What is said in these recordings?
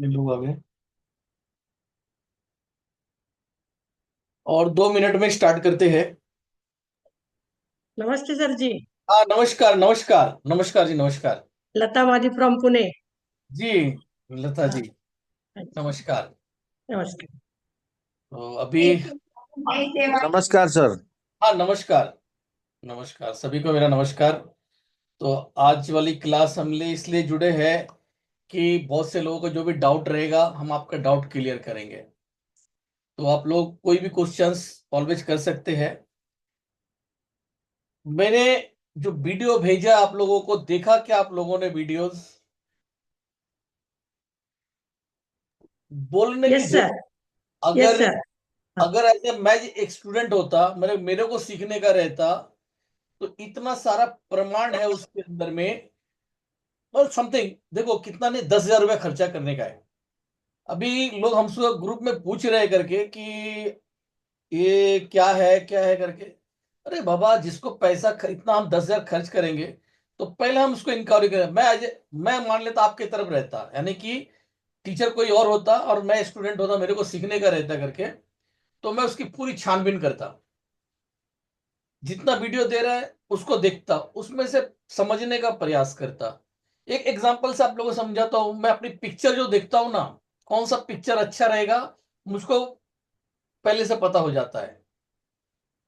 लोग आ गए और 2 मिनट में स्टार्ट करते हैं। नमस्ते सर जी। हाँ, नमस्कार नमस्कार नमस्कार जी, नमस्कार। लता माजी फ्रॉम पुणे। जी, लता हाँ, जी, नमस्कार। नमस्कार। तो अभी नमस्कार सर। हाँ, नमस्कार नमस्कार सभी को मेरा नमस्कार। तो आज वाली क्लास हम लिए इसलिए जुड़े हैं कि बहुत से लोगों को जो भी डाउट रहेगा हम आपका डाउट क्लियर करेंगे। तो आप लोग कोई भी क्वेश्चंस ऑलवेज कर सकते हैं। मैंने जो वीडियो भेजा आप लोगों को, देखा क्या आप लोगों ने वीडियोस? बोलने की यस सर। यस अगर सर। हाँ। अगर ऐसे मैं एक स्टूडेंट होता, मेरे मेरे को सीखने का रहता, तो इतना सारा प्रमाण है उसके अंदर में। बस समथिंग देखो, कितना नहीं, 10,000 रुपया खर्चा करने का है। अभी लोग हमसे ग्रुप में पूछ रहे करके कि ये क्या है करके। अरे बाबा, जिसको पैसा इतना हम 10,000 खर्च करेंगे, तो पहले हम उसको इंक्वायरी करें। मैं मान लेता आपके तरफ रहता, यानी कि टीचर कोई और होता और मैं स्टूडेंट होता, मेरे को सीखने का रहता करके, तो मैं उसकी पूरी छानबीन करता। जितना वीडियो दे रहा है उसको देखता, उसमें से समझने का प्रयास करता। एक एग्जांपल से आप लोगों को समझाता हूं। मैं अपनी पिक्चर जो देखता हूं ना, कौन सा पिक्चर अच्छा रहेगा मुझको पहले से पता हो जाता है,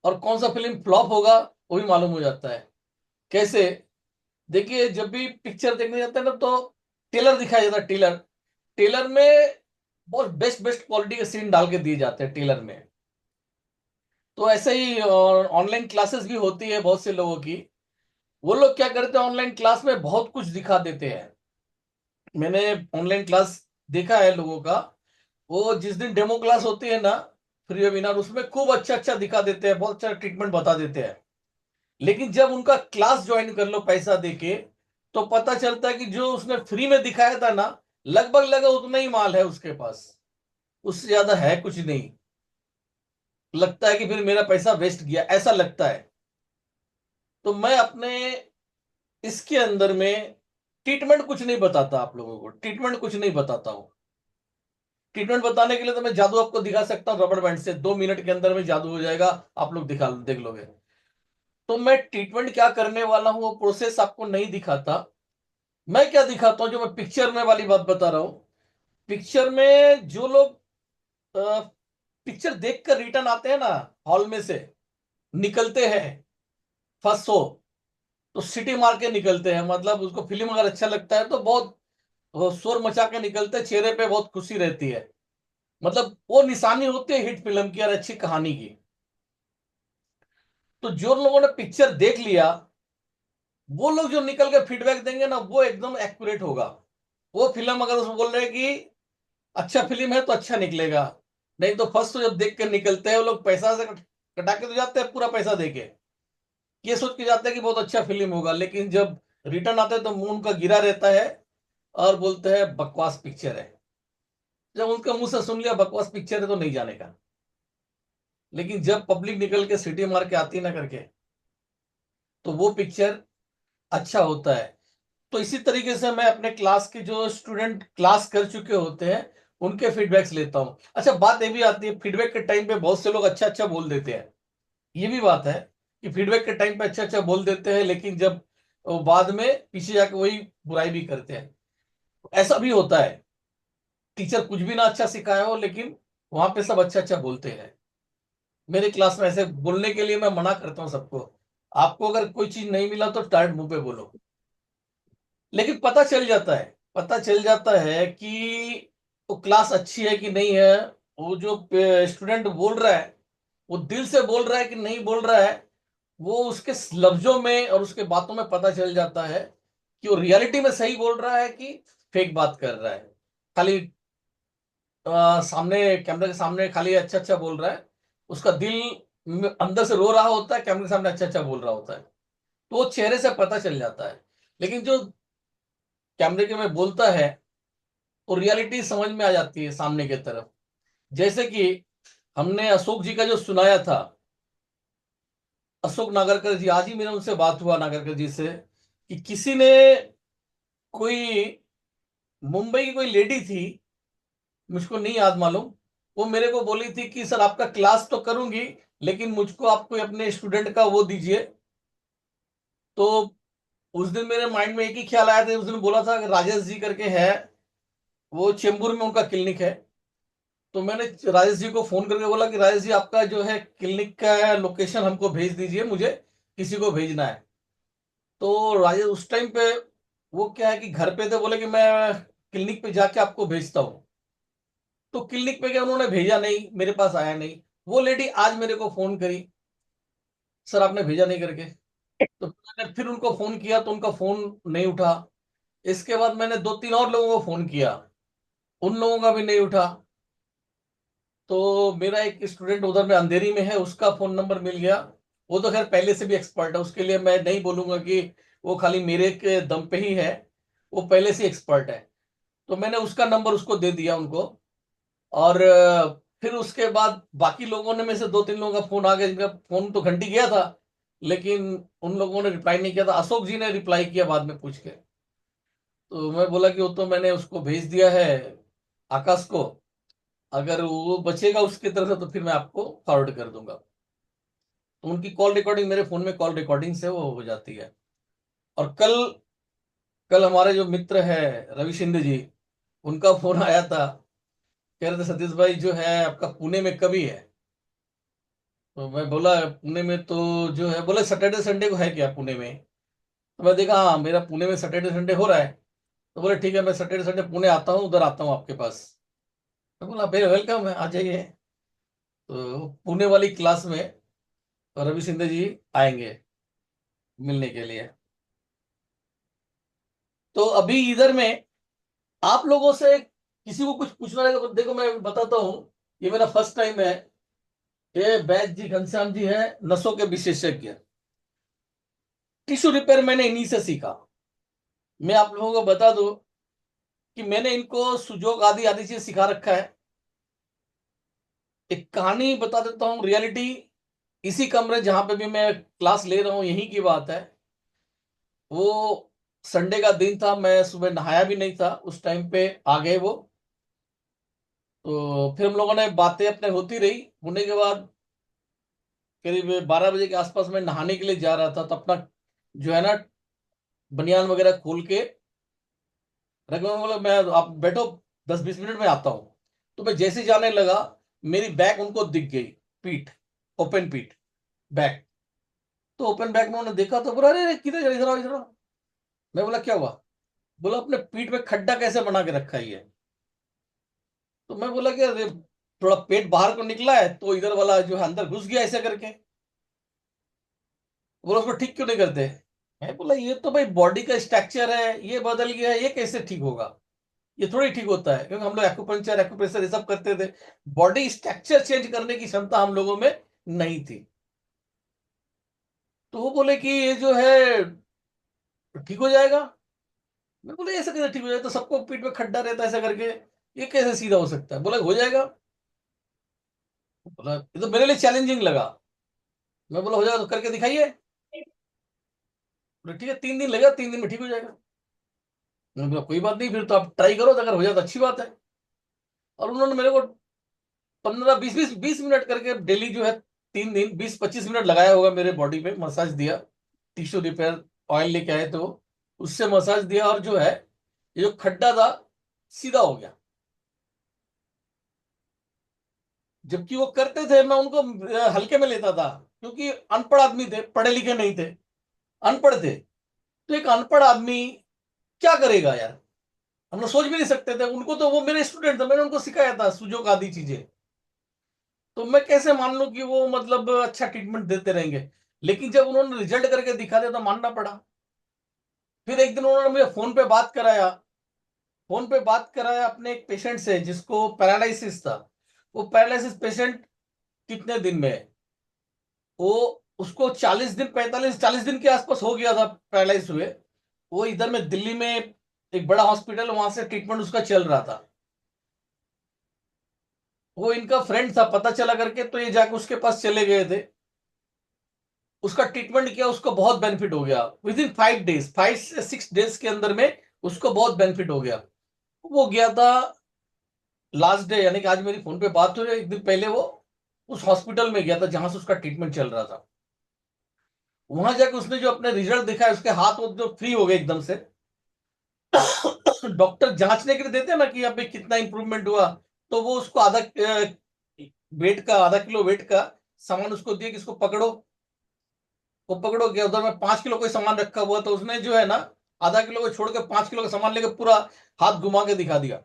और कौन सा फिल्म फ्लॉप होगा वो भी मालूम हो जाता है। कैसे? देखिए, जब भी पिक्चर देखने जाते हैं ना, तो टेलर दिखाया जाता है। टेलर टेलर में बहुत बेस्ट बेस्ट क्वालिटी के सीन डाल के दिए जाते हैं टेलर में। तो ऐसे ही ऑनलाइन क्लासेस भी होती है बहुत से लोगों की। वो लोग क्या करते हैं, ऑनलाइन क्लास में बहुत कुछ दिखा देते हैं। मैंने ऑनलाइन क्लास देखा है लोगों का। वो जिस दिन डेमो क्लास होती है ना, फ्री वेबिनार, उसमें खूब अच्छा अच्छा दिखा देते हैं, बहुत अच्छा ट्रीटमेंट बता देते हैं। लेकिन जब उनका क्लास ज्वाइन कर लो पैसा देके, तो पता चलता है कि जो उसने फ्री में दिखाया था ना, लगभग लगभग उतना ही माल है उसके पास, उससे ज्यादा है कुछ नहीं। लगता है कि फिर मेरा पैसा वेस्ट गया, ऐसा लगता है। तो मैं अपने इसके अंदर में ट्रीटमेंट कुछ नहीं बताता, आप लोगों को ट्रीटमेंट कुछ नहीं बताता हूं। ट्रीटमेंट बताने के लिए तो मैं जादू आपको दिखा सकता हूँ, रबड़ बैंड से 2 मिनट के अंदर में जादू हो जाएगा, आप लोग दिखा देख लोगे। तो मैं ट्रीटमेंट क्या करने वाला हूँ वो प्रोसेस आपको नहीं दिखाता। मैं क्या दिखाता हूँ, जो मैं पिक्चर में वाली बात बता रहा हूँ। पिक्चर में जो लोग पिक्चर देख कर रिटर्न आते हैं ना, हॉल में से निकलते हैं फर्स्ट शो, तो सिटी मार के निकलते हैं। मतलब उसको फिल्म अगर अच्छा लगता है तो बहुत वो शोर मचा के निकलते हैं, चेहरे पे बहुत खुशी रहती है। मतलब वो निशानी होती है हिट फिल्म की और अच्छी कहानी की। तो जो लोगों ने पिक्चर देख लिया, वो लोग जो निकल के फीडबैक देंगे ना, वो एकदम एक्यूरेट होगा। वो फिल्म अगर उसमें बोल रहे हैं कि अच्छा फिल्म है तो अच्छा निकलेगा। नहीं तो फर्स्ट तो जब देख कर निकलते हैं वो लोग, पैसा से कटा के तो जाते हैं पूरा पैसा देके, ये सोच के जाते हैं कि बहुत अच्छा फिल्म होगा, लेकिन जब रिटर्न आते हैं तो मुंह उनका गिरा रहता है और बोलते हैं बकवास पिक्चर है। जब उनके मुंह से सुन लिया बकवास पिक्चर है तो नहीं जाने का। लेकिन जब पब्लिक निकल के सिटी मार के आती ना करके, तो वो पिक्चर अच्छा होता है। तो इसी तरीके से मैं अपने क्लास के जो स्टूडेंट क्लास कर चुके होते हैं उनके फीडबैक्स लेता हूं। अच्छा, बात ये भी आती है, फीडबैक के टाइम पे बहुत से लोग अच्छा अच्छा बोल देते हैं। ये भी बात है कि फीडबैक के टाइम पे अच्छा अच्छा बोल देते हैं, लेकिन जब वो बाद में पीछे जाके वही बुराई भी करते हैं। ऐसा भी होता है, टीचर कुछ भी ना अच्छा सिखाया हो, लेकिन वहां पे सब अच्छा अच्छा बोलते हैं। मेरे क्लास में ऐसे बोलने के लिए मैं मना करता हूँ सबको। आपको अगर कोई चीज नहीं मिला तो डायरेक्ट मुंह पे बोलो। लेकिन पता चल जाता है कि वो क्लास अच्छी है कि नहीं है। वो जो स्टूडेंट बोल रहा है, वो दिल से बोल रहा है कि नहीं बोल रहा है, वो उसके लफ्जों में और उसके बातों में पता चल जाता है कि वो रियलिटी में सही बोल रहा है कि फेक बात कर रहा है। खाली सामने कैमरे के सामने खाली अच्छा अच्छा बोल रहा है, उसका दिल अंदर से रो रहा होता है, कैमरे के सामने अच्छा अच्छा बोल रहा होता है। तो वो चेहरे से पता चल जाता है। लेकिन जो कैमरे के में बोलता है, वो रियलिटी समझ में आ जाती है सामने की तरफ। जैसे कि हमने अशोक जी का जो सुनाया था, अशोक नागरकर जी, आज ही मेरा उनसे बात हुआ नागरकर जी से, कि किसी ने, कोई मुंबई की कोई लेडी थी, मुझको नहीं याद मालूम। वो मेरे को बोली थी कि सर आपका क्लास तो करूंगी, लेकिन मुझको आप कोई अपने स्टूडेंट का वो दीजिए। तो उस दिन मेरे माइंड में एक ही ख्याल आया था, उस दिन बोला था कि राजेश जी करके है, वो चेंबूर में उनका क्लिनिक है। तो मैंने राजेश जी को फोन करके बोला कि राजेश जी आपका जो है क्लिनिक का लोकेशन हमको भेज दीजिए, मुझे किसी को भेजना है। तो राजेश उस टाइम पे वो क्या है कि घर पे थे, बोले कि मैं क्लिनिक पे जाके आपको भेजता हूँ। तो क्लिनिक पे गया, उन्होंने भेजा नहीं, मेरे पास आया नहीं। वो लेडी आज मेरे को फोन करी, सर आपने भेजा नहीं करके। तो मैंने फिर उनको फोन किया तो उनका फोन नहीं उठा। इसके बाद मैंने दो तीन और लोगों को फोन किया, उन लोगों का भी नहीं उठा। तो मेरा एक स्टूडेंट उधर में अंधेरी में है, उसका फोन नंबर मिल गया। वो तो खैर पहले से भी एक्सपर्ट है, उसके लिए मैं नहीं बोलूंगा कि वो खाली मेरे के दम पे ही है, वो पहले से एक्सपर्ट है। तो मैंने उसका नंबर उसको दे दिया उनको। और फिर उसके बाद बाकी लोगों ने में से दो तीन लोगों का फोन आ गया, जिनका फोन तो घंटी गया था, लेकिन उन लोगों ने रिप्लाई नहीं किया था। अशोक जी ने रिप्लाई किया बाद में पूछ के। तो मैं बोला कि वो तो मैंने उसको भेज दिया है, आकाश को। अगर वो बचेगा उसकी तरफ से तो फिर मैं आपको फॉरवर्ड कर दूंगा। तो उनकी कॉल रिकॉर्डिंग मेरे फोन में कॉल रिकॉर्डिंग से वो हो जाती है। और कल कल हमारे जो मित्र है रवि शिंदे जी, उनका फोन आया था। कह रहे थे सतीश भाई जो है आपका पुणे में कभी है। तो मैं बोला पुणे में तो जो है, बोले सैटरडे संडे को है क्या पुणे में। तो मैं देखा हाँ मेरा पुणे में सैटरडे संडे हो रहा है। तो बोले ठीक है, मैं सैटरडे संडे पुणे आता हूँ, उधर आता हूँ आपके पास। मैं बोला वेल वेलकम है, आ जाइए। तो पुणे वाली क्लास में रवि सिंधे जी आएंगे मिलने के लिए। तो अभी इधर में आप लोगों से किसी को कुछ पूछना है तो देखो मैं बताता हूँ। ये मेरा फर्स्ट टाइम है। ये बैच जी घनश्याम जी है, नसों के विशेषज्ञ। टिश्यू रिपेयर मैंने इन्हीं से सीखा। मैं आप लोगों को बता दूं कि मैंने इनको सुजोग आदि आदि चीज सिखा रखा है। एक कहानी बता देता हूँ, रियलिटी। इसी कमरे जहां पे भी मैं क्लास ले रहा हूँ यहीं की बात है। वो संडे का दिन था, मैं सुबह नहाया भी नहीं था, उस टाइम पे आ गए वो। तो फिर हम लोगों ने बातें अपने होती रही, होने के बाद करीब 12 बजे के आसपास मैं नहाने के लिए जा रहा था। तो अपना जो है ना बनियान वगैरह खोल के रख, मैं बोला मैं आप बैठो 10-20 मिनट में आता हूँ। तो मैं जैसे ही जाने लगा, मेरी बैग उनको दिख गई, पीठ, ओपन पीठ, बैग। तो ओपन बैग में उन्होंने देखा तो बोला अरे अरे, किधर जा, इधर आओ इधर आओ। मैं बोला क्या हुआ। बोला अपने पीठ में खड्डा कैसे बना के रखा है ये। तो मैं बोला कि अरे थोड़ा पेट बाहर को निकला है तो इधर वाला जो है अंदर घुस गया ऐसे करके। बोला उसको ठीक क्यों नहीं करते। मैं बोला ये तो भाई बॉडी का स्ट्रक्चर है, ये बदल गया है, ये कैसे ठीक होगा। ये थोड़ी ठीक होता है, क्योंकि हम लोग एक्यूपंक्चर एक्यूप्रेशर ये सब करते थे। बॉडी स्ट्रक्चर चेंज करने की क्षमता हम लोगों में नहीं थी। तो वो बोले कि ये जो है ठीक हो जाएगा। मैं बोले ऐसा कैसे ठीक हो जाएगा, तो सबको पीठ में खड्डा रहता है ऐसा करके, ये कैसे सीधा हो सकता है। बोला हो जाएगा। बोला ये तो मेरे लिए चैलेंजिंग लगा। मैं बोला हो जाएगा तो करके दिखाइए। बोले ठीक है, 3 दिन लगेगा, 3 दिन में ठीक हो जाएगा। मैंने बोला कोई बात नहीं, फिर तो आप ट्राई करो, तो अगर हो जाए तो अच्छी बात है। और उन्होंने मेरे को 15-20 20 20 मिनट करके डेली जो है 3 दिन 20-25 मिनट लगाया होगा मेरे बॉडी पे, मसाज दिया। टिश्यू रिपेयर ऑयल लेके आए तो उससे मसाज दिया, और जो है ये जो खड्डा था सीधा हो गया। जबकि वो करते थे, मैं उनको हल्के में लेता था, क्योंकि अनपढ़ आदमी थे, पढ़े लिखे नहीं थे, अनपढ़ थे। तो एक अनपढ़ आदमी क्या करेगा यार, हम लोग सोच भी नहीं सकते थे। उनको तो वो मेरे स्टूडेंट थे, मैंने उनको सिखाया था सुजोग आदि चीजें। तो मैं कैसे मान लूं कि वो मतलब अच्छा ट्रीटमेंट देते रहेंगे। लेकिन जब उन्होंने रिजल्ट करके दिखा दिया तो मानना पड़ा। फिर एक दिन उन्होंने मुझे फोन पे बात कराया अपने एक पेशेंट से जिसको पैरालिसिस था। वो पैरालिसिस पेशेंट कितने दिन में, वो उसको 40 दिन 45 40 दिन के आसपास हो गया था पैरालाइज हुए। वो इधर में दिल्ली में एक बड़ा हॉस्पिटल, वहां से ट्रीटमेंट उसका चल रहा था। वो इनका फ्रेंड था, पता चला करके तो ये जाके उसके पास चले गए थे। उसका ट्रीटमेंट किया, उसको बहुत बेनिफिट हो गया। विद इन 5 डेज, 5 से 6 डेज के अंदर में उसको बहुत बेनिफिट हो गया। वो गया था लास्ट डे यानी कि आज मेरी फोन पे बात हो रही है, एक दिन पहले वो उस हॉस्पिटल में गया था जहां से उसका ट्रीटमेंट चल रहा था। वहां जाकर उसने जो अपने रिजल्ट दिखा है, उसके हाथ वो जो फ्री हो गए एकदम से। डॉक्टर जांचने के लिए देते हैं ना कि अभी कितना इंप्रूवमेंट हुआ, तो वो उसको वेट का, आधा किलो वेट का सामान उसको दिया कि इसको पकड़ो। वो पकड़ो गया, उधर में 5 किलो कोई सामान रखा हुआ, तो उसने जो है ना आधा किलो को छोड़ के 5 किलो का सामान लेके पूरा हाथ घुमा के दिखा दिया।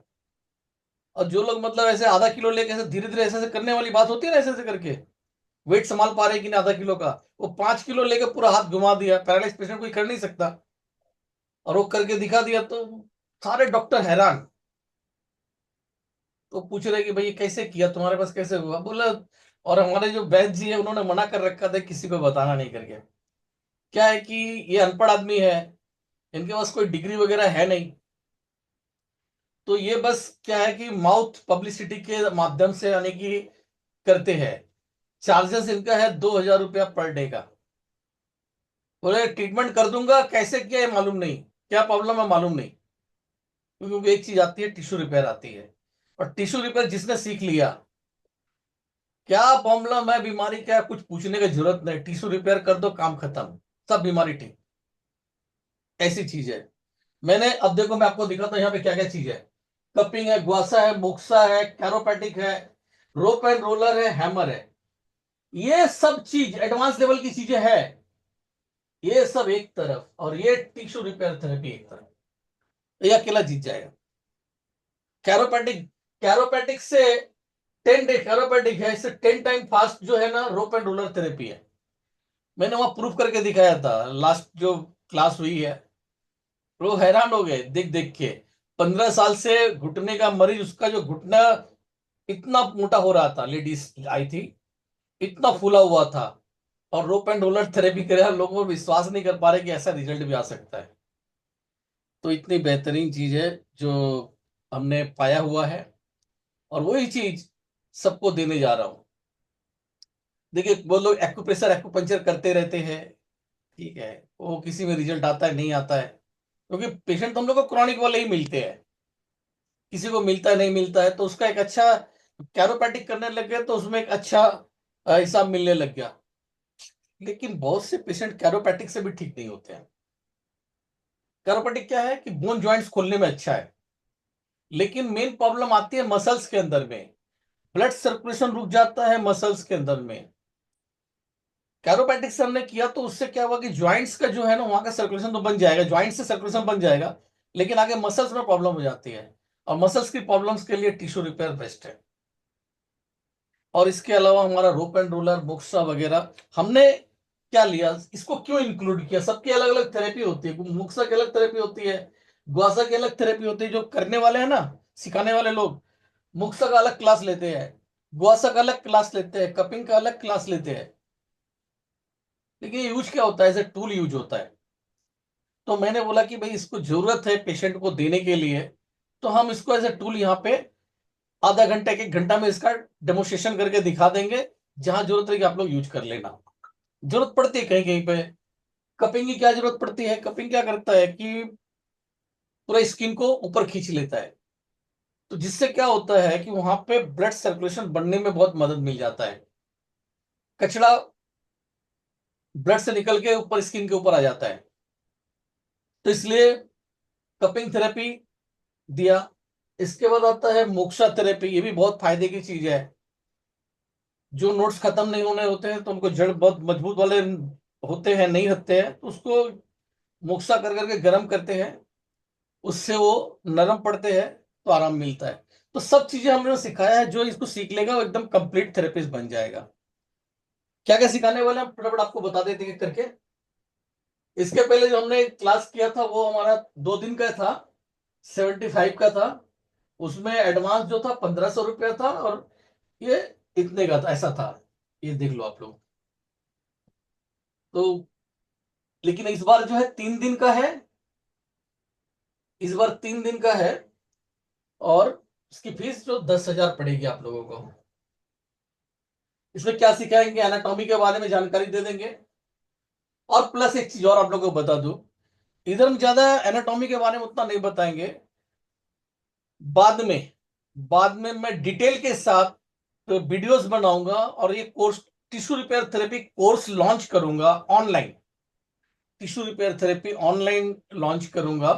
और जो लोग मतलब ऐसे आधा किलो लेके ऐसे धीरे धीरे ऐसे ऐसे करने वाली बात होती है ना, ऐसे ऐसे करके वेट संभाल पा रहे कि नहीं आधा किलो का, वो 5 किलो लेके पूरा हाथ घुमा दिया। पैरालाइज पेशेंट कोई कर नहीं सकता, और वो करके दिखा दिया। तो सारे डॉक्टर हैरान, तो पूछ रहे कि भाई ये कैसे किया, तुम्हारे पास कैसे हुआ? बोला, और हमारे जो वैद्य जी है उन्होंने मना कर रखा था किसी को बताना नहीं करके। क्या है कि ये अनपढ़ आदमी है, इनके पास कोई डिग्री वगैरह है नहीं, तो ये बस क्या है कि माउथ पब्लिसिटी के माध्यम से यानी कि करते हैं। चार्जेस इनका है 2,000 रुपया पर डे का। बोले ट्रीटमेंट कर दूंगा, कैसे किया ये मालूम नहीं, क्या प्रॉब्लम है मालूम नहीं। क्योंकि एक चीज आती है, टिश्यू रिपेयर आती है, और टिश्यू रिपेयर जिसने सीख लिया, क्या प्रॉब्लम है, बीमारी क्या है, कुछ पूछने की जरूरत नहीं, टिश्यू रिपेयर कर दो, काम खत्म, सब बीमारी ठीक। ऐसी चीज है। मैंने अब देखो, मैं आपको दिखाता हूं यहाँ पे क्या क्या चीज है। कपिंग है, ग्वासा है, मोक्सा है, कैरोपैटिक है, रोप एंड रोलर है, हैमर है। ये सब चीज एडवांस लेवल की चीजें है। ये सब एक तरफ, और ये टिश्यू रिपेयर थेरेपी एक तरफ। ये अकेला जीत जाएगा। कैरोपैटिक, कैरोपैटिक से 10 डे कैरोपैटिक है, इससे 10 टाइम फास्ट जो है ना रोप एंड रोलर थेरेपी है। मैंने वहां प्रूफ करके दिखाया था, लास्ट जो क्लास हुई है। वो हैरान हो गए देख देख के। 15 साल से घुटने का मरीज, उसका जो घुटना इतना मोटा हो रहा था, लेडीज आई थी, इतना फूला हुआ था, और रोप एंड रोलर थेरेपी करे, लोगों को विश्वास नहीं कर पा रहे कि ऐसा रिजल्ट भी आ सकता है। तो इतनी बेहतरीन चीज है जो हमने पाया हुआ है, और वही चीज सबको देने जा रहा हूं। देखिए, वो लोग एक्यूप्रेशर एक्यूपंचर करते रहते हैं, ठीक है, वो किसी में रिजल्ट आता है नहीं आता है, क्योंकि पेशेंट तो हम लोग को क्रॉनिक वाले ही मिलते हैं। किसी को मिलता है नहीं मिलता है, तो उसका एक अच्छा कैरोपैटिक करने लग गए, तो उसमें एक अच्छा हिसाब मिलने लग गया। लेकिन बहुत से पेशेंट कैरोपैटिक से भी ठीक नहीं होते हैं। कैरोपैटिक क्या है कि बोन जॉइंट्स खोलने में अच्छा है, लेकिन मेन प्रॉब्लम आती है मसल्स के अंदर में। ब्लड सर्कुलेशन रुक जाता है मसल्स के अंदर में। कैरोपैटिक से हमने किया तो उससे क्या हुआ कि ज्वाइंट्स का जो है ना, वहां का सर्कुलेशन तो बन जाएगा, ज्वाइंट से सर्कुलेशन बन जाएगा, लेकिन आगे मसल्स में प्रॉब्लम हो जाती है, और मसल्स की प्रॉब्लम्स के लिए टिश्यू रिपेयर बेस्ट है। और इसके अलावा हमारा रोप एंड रोलर, मोक्सा वगैरह हमने क्या लिया, इसको क्यों इंक्लूड किया? सबकी अलग अलग थेरेपी होती है, मोक्सा की अलग थेरेपी होती है, ग्वासा की अलग थेरेपी होती है। जो करने वाले हैं ना, सिखाने वाले लोग, मोक्सा का अलग क्लास लेते हैं, ग्वासा का अलग क्लास लेते हैं, कपिंग का अलग क्लास लेते हैं। लेकिन ये यूज क्या होता है? एज ए टूल यूज होता है। तो मैंने बोला कि भाई इसको जरूरत है पेशेंट को देने के लिए, तो हम इसको एज ए टूल यहाँ पे आधा घंटा 1 घंटा में इसका डेमोस्ट्रेशन करके दिखा देंगे। जहां जरूरत है कि आप लोग यूज कर लेना। जरूरत पड़ती है कहीं कहीं पे। कपिंग की क्या जरूरत पड़ती है? कपिंग क्या करता है कि पूरा स्किन को ऊपर खींच लेता है, तो जिससे क्या होता है कि वहां पे ब्लड सर्कुलेशन बढ़ने में बहुत मदद मिल जाता है। कचरा ब्लड से निकल के ऊपर स्किन के ऊपर आ जाता है, तो इसलिए कपिंग थेरेपी दिया। इसके बाद आता है मोक्सा थेरेपी, ये भी बहुत फायदे की चीज है। जो नोट्स खत्म नहीं होने होते हैं, तो उनको जड़ बहुत मजबूत वाले होते हैं, नहीं होते हैं, तो उसको मोक्सा कर करके गर्म करते हैं, उससे वो नरम पड़ते हैं, तो आराम मिलता है। तो सब चीजें हमने सिखाया है, जो इसको सीख लेगा वो एकदम कंप्लीट थेरेपिस्ट बन जाएगा। क्या क्या सिखाने वाले हम फटाफट आपको बता देते हैं करके। इसके पहले जो हमने क्लास किया था वो हमारा 2 दिन का था, 75 का था। उसमें एडवांस जो था 1,500 रुपया था, और ये इतने का था, ऐसा था। ये देख लो आप लोग। तो लेकिन इस बार जो है 3 दिन का है, इस बार 3 दिन का है, और इसकी फीस जो 10,000 पड़ेगी आप लोगों को। इसमें क्या सिखाएंगे? एनाटॉमी के बारे में जानकारी दे देंगे, और प्लस एक चीज और आप लोगों को बता दूं, इधर हम ज्यादा एनाटॉमी के बारे में उतना नहीं बताएंगे। बाद में बाद में मैं डिटेल के साथ वीडियोस बनाऊंगा और ये course tissue repair therapy course launch करूंगा online. Tissue repair therapy online launch करूंगा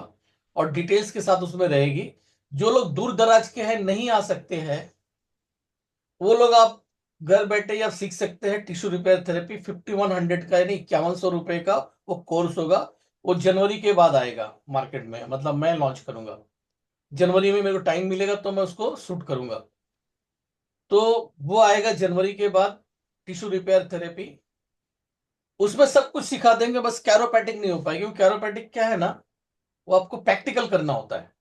और डिटेल्स के साथ उसमें रहेगी। जो लोग दूर दराज के हैं, नहीं आ सकते हैं, वो लोग आप घर बैठे ही आप सीख सकते हैं। टिश्यू रिपेयर थेरेपी 5100 का यानी 5100 रुपए का वो कोर्स होगा। वो जनवरी के बाद आएगा मार्केट में, मतलब मैं लॉन्च करूंगा जनवरी में। मेरे को टाइम मिलेगा तो मैं उसको शूट करूंगा। तो वो आएगा जनवरी के बाद, टिश्यू रिपेयर थेरेपी। उसमें सब कुछ सिखा देंगे, बस कैरोपैटिक नहीं हो पाएगी। क्योंकि कैरोपैटिक क्या है ना, वो आपको प्रैक्टिकल करना होता है।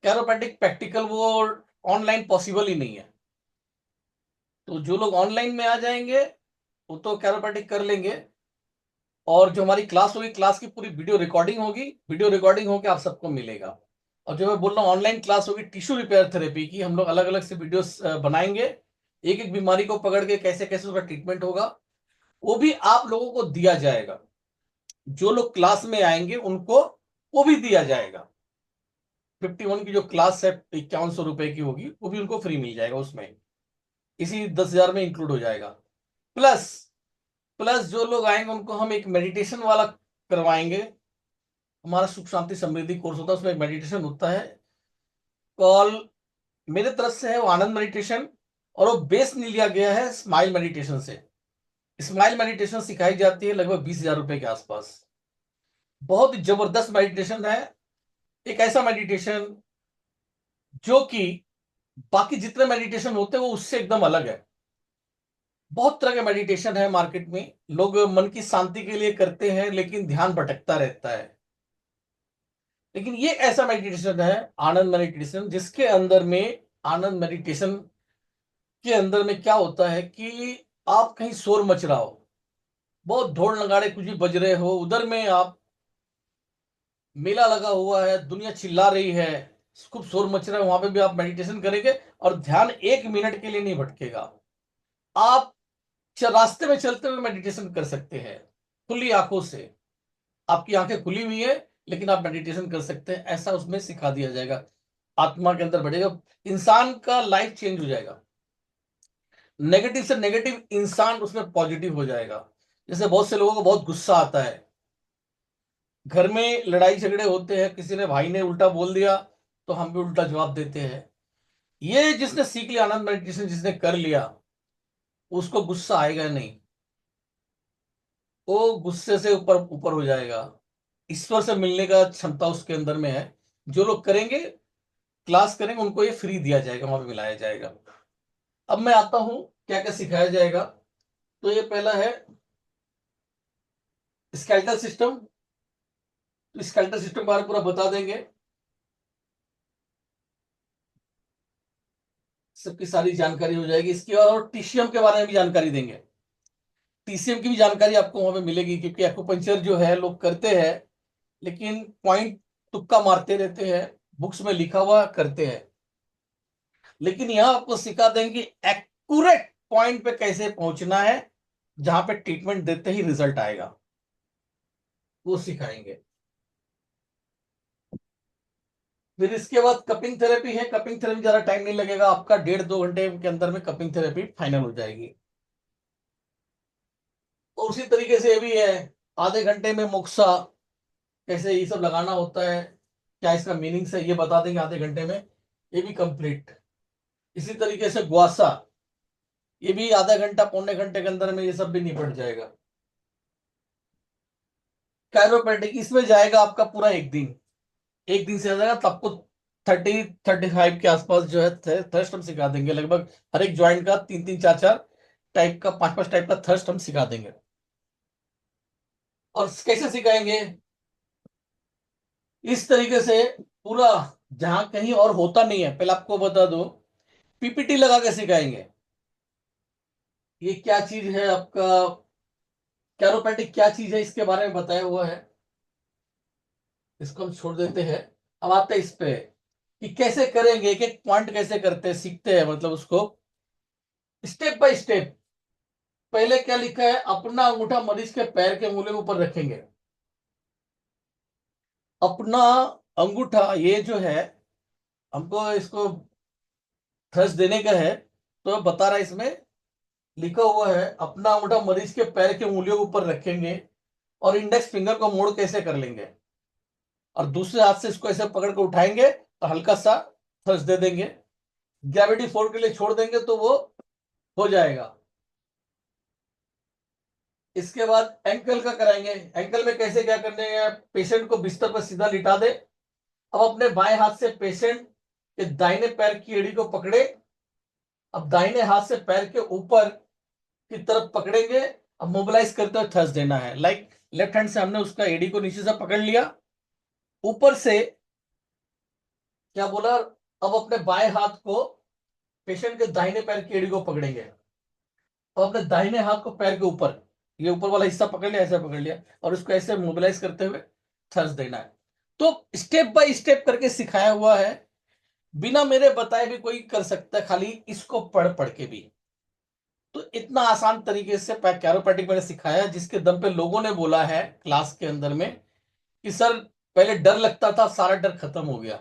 कैरोपैटिक प्रैक्टिकल वो ऑनलाइन पॉसिबल ही नहीं है। तो जो लोग ऑनलाइन में आ जाएंगे वो तो कैरोपैटिक कर लेंगे। और जो हमारी क्लास होगी, क्लास की पूरी वीडियो रिकॉर्डिंग होगी, वीडियो रिकॉर्डिंग होकर आप सबको मिलेगा। और जो मैं बोल रहा हूँ ऑनलाइन क्लास होगी टिश्यू रिपेयर थेरेपी की, हम लोग अलग अलग से वीडियोस बनाएंगे, एक एक बीमारी को पकड़ के कैसे कैसे उसका ट्रीटमेंट होगा, वो भी आप लोगों को दिया जाएगा। जो लोग क्लास में आएंगे उनको वो भी दिया जाएगा। 51 की जो क्लास है 5100 रुपए की होगी, वो भी उनको फ्री मिल जाएगा उसमें, इसी 10,000 में इंक्लूड हो जाएगा। प्लस प्लस जो लोग आएंगे उनको हम एक मेडिटेशन वाला करवाएंगे। हमारा सुख शांति समृद्धि कोर्स होता है, उसमें एक मेडिटेशन होता है, कॉल मेरे तरफ से है वो आनंद मेडिटेशन। और वो बेस नहीं लिया गया है स्माइल मेडिटेशन से। स्माइल मेडिटेशन सिखाई जाती है लगभग 20,000 रुपए के आसपास। बहुत ही जबरदस्त मेडिटेशन है। एक ऐसा मेडिटेशन जो कि बाकी जितने मेडिटेशन होते हैं वो उससे एकदम अलग है। बहुत तरह के मेडिटेशन है मार्केट में, लोग मन की शांति के लिए करते हैं लेकिन ध्यान भटकता रहता है। लेकिन ये ऐसा मेडिटेशन है आनंद मेडिटेशन, जिसके अंदर में आनंद मेडिटेशन के अंदर में क्या होता है कि आप कहीं शोर मच रहा हो, बहुत ढोल नगाड़े कुछ भी बज रहे हो, उधर में आप मेला लगा हुआ है, दुनिया चिल्ला रही है, खूब शोर मच रहा है, वहां पे भी आप मेडिटेशन करेंगे और ध्यान 1 मिनट के लिए नहीं भटकेगा। आप रास्ते में चलते हुए मेडिटेशन कर सकते हैं खुली आंखों से। आपकी आंखें खुली हुई है लेकिन आप मेडिटेशन कर सकते हैं, ऐसा उसमें सिखा दिया जाएगा। आत्मा के अंदर बढ़ेगा, इंसान का लाइफ चेंज हो जाएगा। नेगेटिव से नेगेटिव इंसान उसमें पॉजिटिव हो जाएगा। जैसे बहुत से लोगों को बहुत गुस्सा आता है, घर में लड़ाई झगड़े होते हैं, किसी ने भाई ने उल्टा बोल दिया तो हम भी उल्टा जवाब देते हैं। ये जिसने सीख लिया आनंद मेडिटेशन, जिसने कर लिया, उसको गुस्सा आएगा नहीं, वो गुस्से से ऊपर ऊपर हो जाएगा। ईश्वर से मिलने का क्षमता उसके अंदर में है। जो लोग करेंगे, क्लास करेंगे, उनको ये फ्री दिया जाएगा, वहां पे मिलाया जाएगा। अब मैं आता हूं क्या क्या सिखाया जाएगा। तो ये पहला है स्केलेटल सिस्टम। तो स्केलेटल सिस्टम के बारे में पूरा बता देंगे, सबकी सारी जानकारी हो जाएगी। इसके और टीसीएम के बारे में भी जानकारी देंगे। टीसीएम की भी जानकारी आपको वहां पे मिलेगी, क्योंकि एक्यूपंक्चर जो है लोग करते हैं लेकिन पॉइंट तुक्का मारते रहते हैं, बुक्स में लिखा हुआ करते हैं। लेकिन यहां आपको सिखा देंगे एक्यूरेट पॉइंट पे कैसे पहुंचना है, जहां पे ट्रीटमेंट देते ही रिजल्ट आएगा, वो सिखाएंगे। फिर इसके बाद कपिंग थेरेपी है। कपिंग थेरेपी ज्यादा टाइम नहीं लगेगा आपका, 1.5-2 घंटे के अंदर में कपिंग थेरेपी फाइनल हो जाएगी। और उसी तरीके से ये भी है, आधे घंटे में मोक्सा कैसे ये सब लगाना होता है, क्या इसका मीनिंग है, ये बता देंगे आधे घंटे में, ये भी कंप्लीट। इसी तरीके से ग्वासा, ये भी आधा घंटा पौने घंटे के अंदर में ये सब भी निपट जाएगा। कैरोप्रैक्टिक इसमें जाएगा आपका पूरा एक दिन, एक दिन से आ जाएगा। तो आपको 30-35 के आसपास जो है थ्रस्ट हम सिखा देंगे। लगभग हर एक ज्वाइंट का 3-3 4-4 टाइप का, 5-5 टाइप का थ्रस्ट हम सिखा देंगे। और कैसे सिखाएंगे, इस तरीके से पूरा, जहां कहीं और होता नहीं है, पहले आपको बता दो, पीपीटी लगा के सिखाएंगे। ये क्या चीज है आपका, कैरोप्रैक्टिक क्या चीज है इसके बारे में बताया हुआ है, इसको हम छोड़ देते हैं। अब आते हैं इस पे कि कैसे करेंगे, एक एक पॉइंट कैसे करते हैं, सीखते हैं, मतलब उसको स्टेप बाय स्टेप। पहले क्या लिखा है, अपना अंगूठा मरीज के पैर के मूले के ऊपर रखेंगे। अपना अंगूठा ये जो है, हमको इसको थ्रस्ट देने का है, तो बता रहा है इसमें लिखा हुआ है अपना अंगूठा मरीज के पैर की उंगलियों के ऊपर रखेंगे और इंडेक्स फिंगर को मोड़ कैसे कर लेंगे, और दूसरे हाथ से इसको ऐसे पकड़ के उठाएंगे और हल्का सा थ्रस्ट दे देंगे, ग्रेविटी फोर्स के लिए छोड़ देंगे तो वो हो जाएगा। इसके बाद एंकल का कराएंगे। एंकल में कैसे क्या करने हैं, पेशेंट को बिस्तर पर सीधा लिटा दे, अब अपने बाएं हाथ से पेशेंट के दाहिने पैर की एड़ी को पकड़े, अब दाहिने हाथ से पैर के ऊपर की तरफ पकड़ेंगे, अब मोबिलाइज करते हुए थ्रस्ट देना है। लाइक लेफ्ट हैंड से हमने उसका एडी को नीचे से पकड़ लिया, ऊपर से क्या बोला, अब अपने बाएं हाथ को पेशेंट के दाहिने पैर की एड़ी को पकड़ेंगे और अपने दाहिने हाथ को पैर के ऊपर, ये ऊपर वाला हिस्सा पकड़ लिया, ऐसा पकड़ लिया और इसको ऐसे मोबिलाइज करते हुए थ्रस्ट देना है। तो स्टेप बाय स्टेप करके सिखाया हुआ है, बिना मेरे बताए भी कोई कर सकता है, खाली इसको पढ़ पढ़ के भी। तो इतना आसान तरीके से कैरोप्रैक्टिक मैंने सिखाया, जिसके दम पे लोगों ने बोला है क्लास के अंदर में कि सर पहले डर लगता था, सारा डर खत्म हो गया।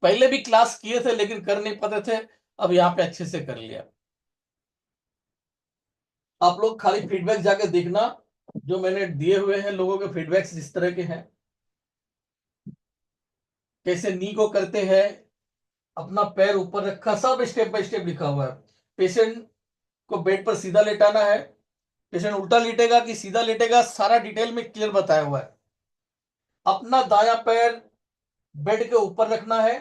पहले भी क्लास किए थे लेकिन कर नहीं पाते थे, अब यहाँ पे अच्छे से कर लिया। आप लोग खाली फीडबैक जाके देखना, जो मैंने दिए हुए हैं लोगों के फीडबैक्स जिस तरह के हैं, कैसे नी को करते हैं, अपना पैर ऊपर रखा, सब स्टेप बाय स्टेप लिखा हुआ है। पेशेंट को बेड पर सीधा लेटाना है, पेशेंट उल्टा लेटेगा कि सीधा लेटेगा, सारा डिटेल में क्लियर बताया हुआ है। अपना दायां पैर बेड के ऊपर रखना है,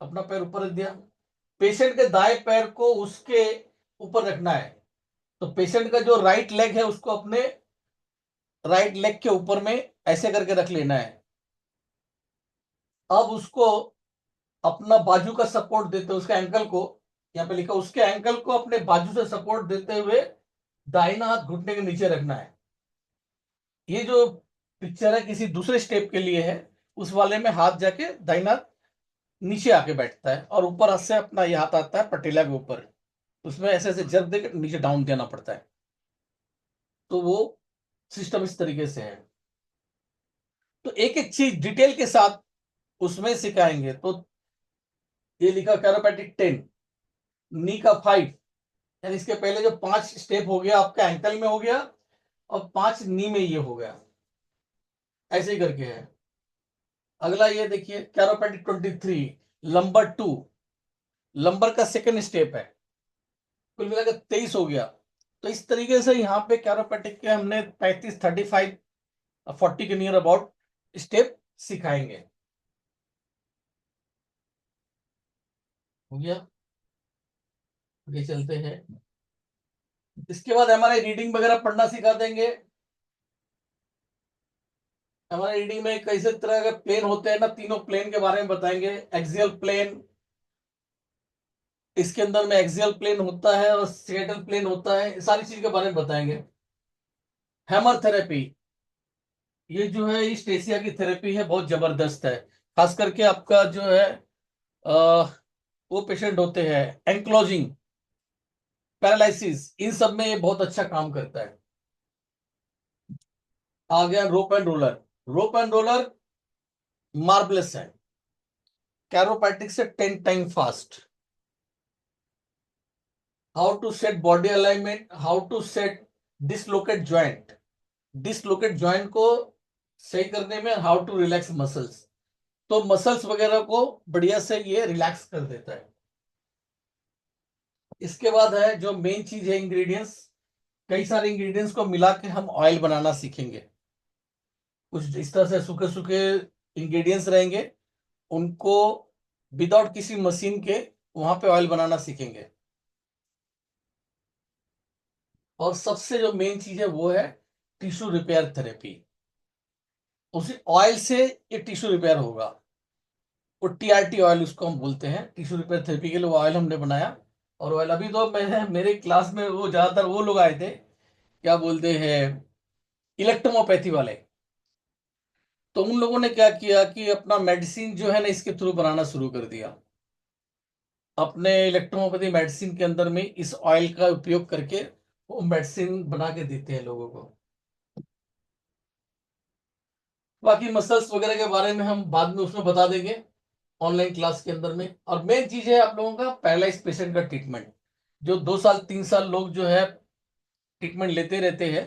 अपना पैर ऊपर रख दिया, पेशेंट के दाएं पैर को उसके ऊपर रखना है, तो पेशेंट का जो राइट लेग है उसको अपने राइट लेग के ऊपर में ऐसे करके रख लेना है। अब उसको अपना बाजू का सपोर्ट देते हुए, उसका एंकल को, यहाँ पे लिखा, उसके एंकल को अपने बाजू से सपोर्ट देते हुए दाहिना हाथ घुटने के नीचे रखना है। ये जो पिक्चर है किसी दूसरे स्टेप के लिए है, उस वाले में हाथ जाके दाहिना हाथ नीचे आके बैठता है और ऊपर हाथ से अपना ये हाथ आता है पटेला के ऊपर, उसमें ऐसे ऐसे जर्क देकर नीचे डाउन देना पड़ता है। तो वो सिस्टम इस तरीके से है। तो एक एक चीज डिटेल के साथ उसमें सिखाएंगे। तो ये लिखा कैरोप्रैक्टिक 10, नी का 5, यानी इसके पहले जो 5 स्टेप हो गया आपका एंकल में हो गया और 5 नी में ये हो गया, ऐसे ही करके है। अगला ये देखिए कैरोप्रैक्टिक 23, लंबर 2, लंबर का सेकंड स्टेप है, कुल मिलाकर 23 हो गया। तो इस तरीके से यहाँ पे कैरोप्रैक्टिक के हमने 35, 35, 40 के नियर अबाउट स्टेप सिखाएंगे। हो गया, आगे चलते हैं। इसके बाद हमारे रीडिंग वगैरह पढ़ना सिखा देंगे। हमारे रीडिंग में कैसे तरह के प्लेन होते हैं ना, तीनों प्लेन के बारे में बताएंगे। एक्सियल प्लेन, इसके अंदर में एक्सियल प्लेन होता है और सेटल प्लेन होता है, सारी चीज के बारे में बताएंगे। हैमर थेरेपी, ये जो है इस एशिया की थेरेपी है, बहुत जबरदस्त है। खास करके आपका जो है आ, वो पेशेंट होते हैं एंक्लोजिंग, पैरालिसिस, इन सब में ये बहुत अच्छा काम करता है। आ गया rope and roller. Rope and roller marvellous है, कैरोप्रैक्टिक से 10 time fast. How to set body alignment, how to set dislocate joint, dislocate joint को सही करने में, हाउ टू रिलैक्स मसल्स, तो मसल्स वगैरह को बढ़िया से ये रिलैक्स कर देता है। इसके बाद है जो मेन चीज है इंग्रेडिएंट्स, कई सारे इंग्रेडिएंट्स को मिला के हम ऑयल बनाना सीखेंगे। कुछ इस तरह से सूखे सूखे इंग्रेडिएंट्स रहेंगे, उनको विदाउट किसी मशीन के वहां पे ऑयल बनाना सीखेंगे। और सबसे जो मेन चीज है वो है टिश्यू रिपेयर थेरेपी, उसी ऑयल से ये टिश्यू रिपेयर होगा। वो टीआरटी ऑयल उसको हम बोलते हैं, टिश्यू रिपेयर थेरेपी के लिए वो ऑयल हमने बनाया। और ऑयल अभी तो मैं मेरे क्लास में वो ज्यादातर वो लोग आए थे, क्या बोलते हैं, इलेक्ट्रोमोपैथी वाले। तो उन लोगों ने क्या किया कि अपना मेडिसिन जो है ना इसके थ्रू बनाना शुरू कर दिया। अपने इलेक्ट्रोमोपैथी मेडिसिन के अंदर में इस ऑयल का उपयोग करके वो मेडिसिन बना के देते हैं लोगों को। बाकी मसल्स वगैरह के बारे में हम बाद में उसमें बता देंगे। ऑनलाइन क्लास के अंदर में। और मेन चीज है आप लोगों का पैरालाइज पेशेंट का ट्रीटमेंट। जो 2 साल 3 साल लोग जो है ट्रीटमेंट लेते रहते हैं,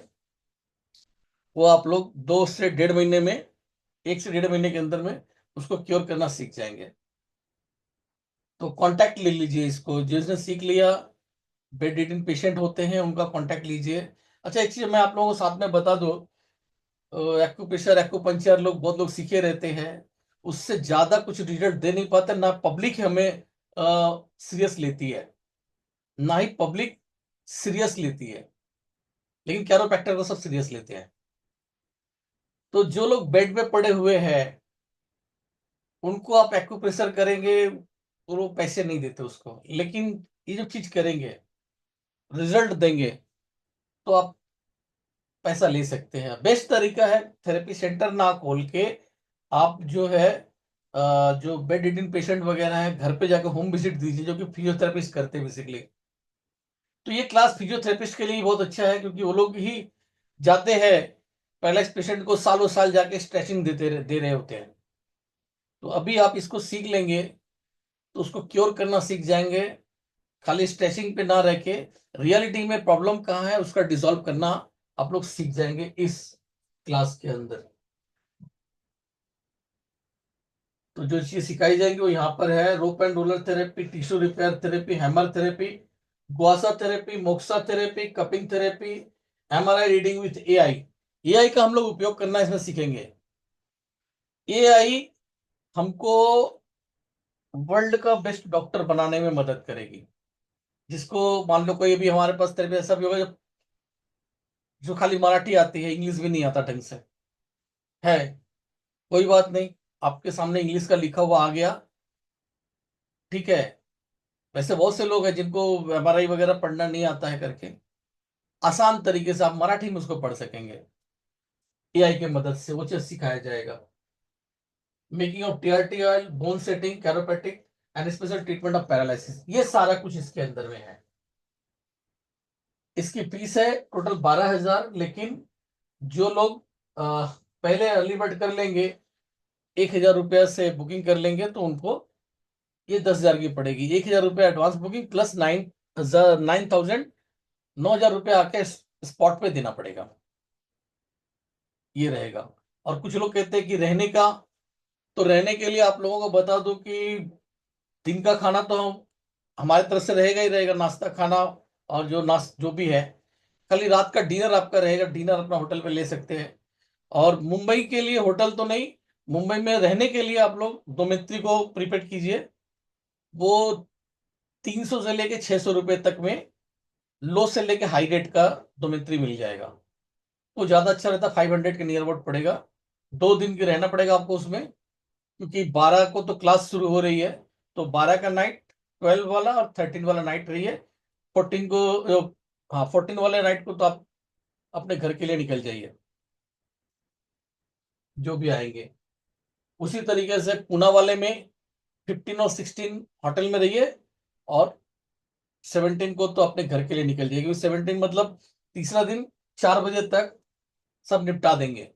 वो आप लोग 2 से 1.5 महीने में, 1 से 1.5 महीने के अंदर में उसको क्योर करना सीख जाएंगे। तो कांटेक्ट ले लीजिए इसको, जिसने सीख लिया, बेड रिडन पेशेंट होते हैं उनका कांटेक्ट लीजिए। अच्छा, एक चीज मैं आप लोगों को साथ में बता दूं, एक्यूप्रेशर एक्यूपंक्चर लोग बहुत लोग सीखे रहते हैं, उससे ज्यादा कुछ रिजल्ट दे नहीं पाते, ना पब्लिक हमें सीरियस लेती है, ना ही पब्लिक सीरियस लेती है, लेकिन कैरोप्रैक्टर को सब सीरियस लेते हैं। तो जो लोग बेड पे पड़े हुए हैं उनको आप एक्यूप्रेशर करेंगे, और वो पैसे नहीं देते उसको, लेकिन ये जो चीज करेंगे, रिजल्ट देंगे, तो आप पैसा ले सकते हैं। बेस्ट तरीका है थेरेपी सेंटर ना खोल के आप जो है जो बेड रिडन पेशेंट वगैरह है घर पे जाकर होम विजिट दीजिए, जो कि फिजियोथेरेपिस्ट करते हैं बेसिकली। तो ये क्लास फिजियोथेरेपिस्ट के लिए बहुत अच्छा है, क्योंकि वो लोग ही जाते हैं पैरालाइज पेशेंट को सालों साल जाके स्ट्रेचिंग दे रहे होते हैं। तो अभी आप इसको सीख लेंगे तो उसको क्योर करना सीख जाएंगे। खाली स्ट्रेचिंग पे ना रह के रियलिटी में प्रॉब्लम कहाँ है उसका डिसॉल्व करना आप लोग सीख जाएंगे इस क्लास के अंदर। तो जो चीज सिखाई जाएंगी वो यहाँ पर है: rope and roller therapy, tissue repair therapy, hammer therapy, gua sha therapy, moxa therapy, cupping therapy, MRI reading with AI. AI का हम लोग उपयोग करना इसमें सीखेंगे। एआई हमको वर्ल्ड का बेस्ट डॉक्टर बनाने में मदद करेगी। जिसको मान लो कोई भी हमारे पास थेरेपी ऐसा भी होगा जो खाली मराठी आती है, इंग्लिश भी नहीं आता ढंग से है, कोई बात नहीं, आपके सामने इंग्लिश का लिखा हुआ आ गया, ठीक है। वैसे बहुत से लोग हैं जिनको एमआरआई वगैरह पढ़ना नहीं आता है करके, आसान तरीके से आप मराठी में उसको पढ़ सकेंगे। एआई के मदद से वो चीज सिखाया जाएगा। Making of TRT oil, bone setting, chiropractic and special treatment of paralysis, ये सारा कुछ इसके अंदर में है। इसकी फीस है टोटल 12,000, लेकिन जो लोग पहले अर्ली बर्ड कर लेंगे, 1,000 रुपया से बुकिंग कर लेंगे, तो उनको ये 10,000 की पड़ेगी। 1,000 रुपया एडवांस बुकिंग प्लस 9,000 9,000 रुपया आके स्पॉट पे देना पड़ेगा, ये रहेगा। और कुछ लोग कहते हैं कि रहने का, तो रहने के लिए आप लोगों को बता दूं कि दिन का खाना तो हमारी तरफ से रहेगा ही रहेगा, नाश्ता खाना और जो भी है। खाली रात का डिनर आपका रहेगा, डिनर अपना होटल पे ले सकते हैं। और मुंबई के लिए होटल तो नहीं, मुंबई में रहने के लिए आप लोग डोमेट्री को प्रीपेड कीजिए। वो 300 से लेके 600 रुपए तक में लो से लेके हाई रेट का डोमेट्री मिल जाएगा। वो ज्यादा अच्छा रहता, 500 के नियर अबाउट पड़ेगा। 2 दिन की रहना पड़ेगा आपको उसमें, क्योंकि 12 को तो क्लास शुरू हो रही है, तो 12 का नाइट, 12 वाला और 13 वाला नाइट रही है। 14 को हाँ, 14 वाले नाइट को तो आप अपने घर के लिए निकल जाइए, जो भी आएंगे। उसी तरीके से पूना वाले में 15 और 16 होटल में रहिए, और 17 को तो अपने घर के लिए निकल जाइए, क्योंकि 17 मतलब तीसरा दिन 4 बजे तक सब निपटा देंगे।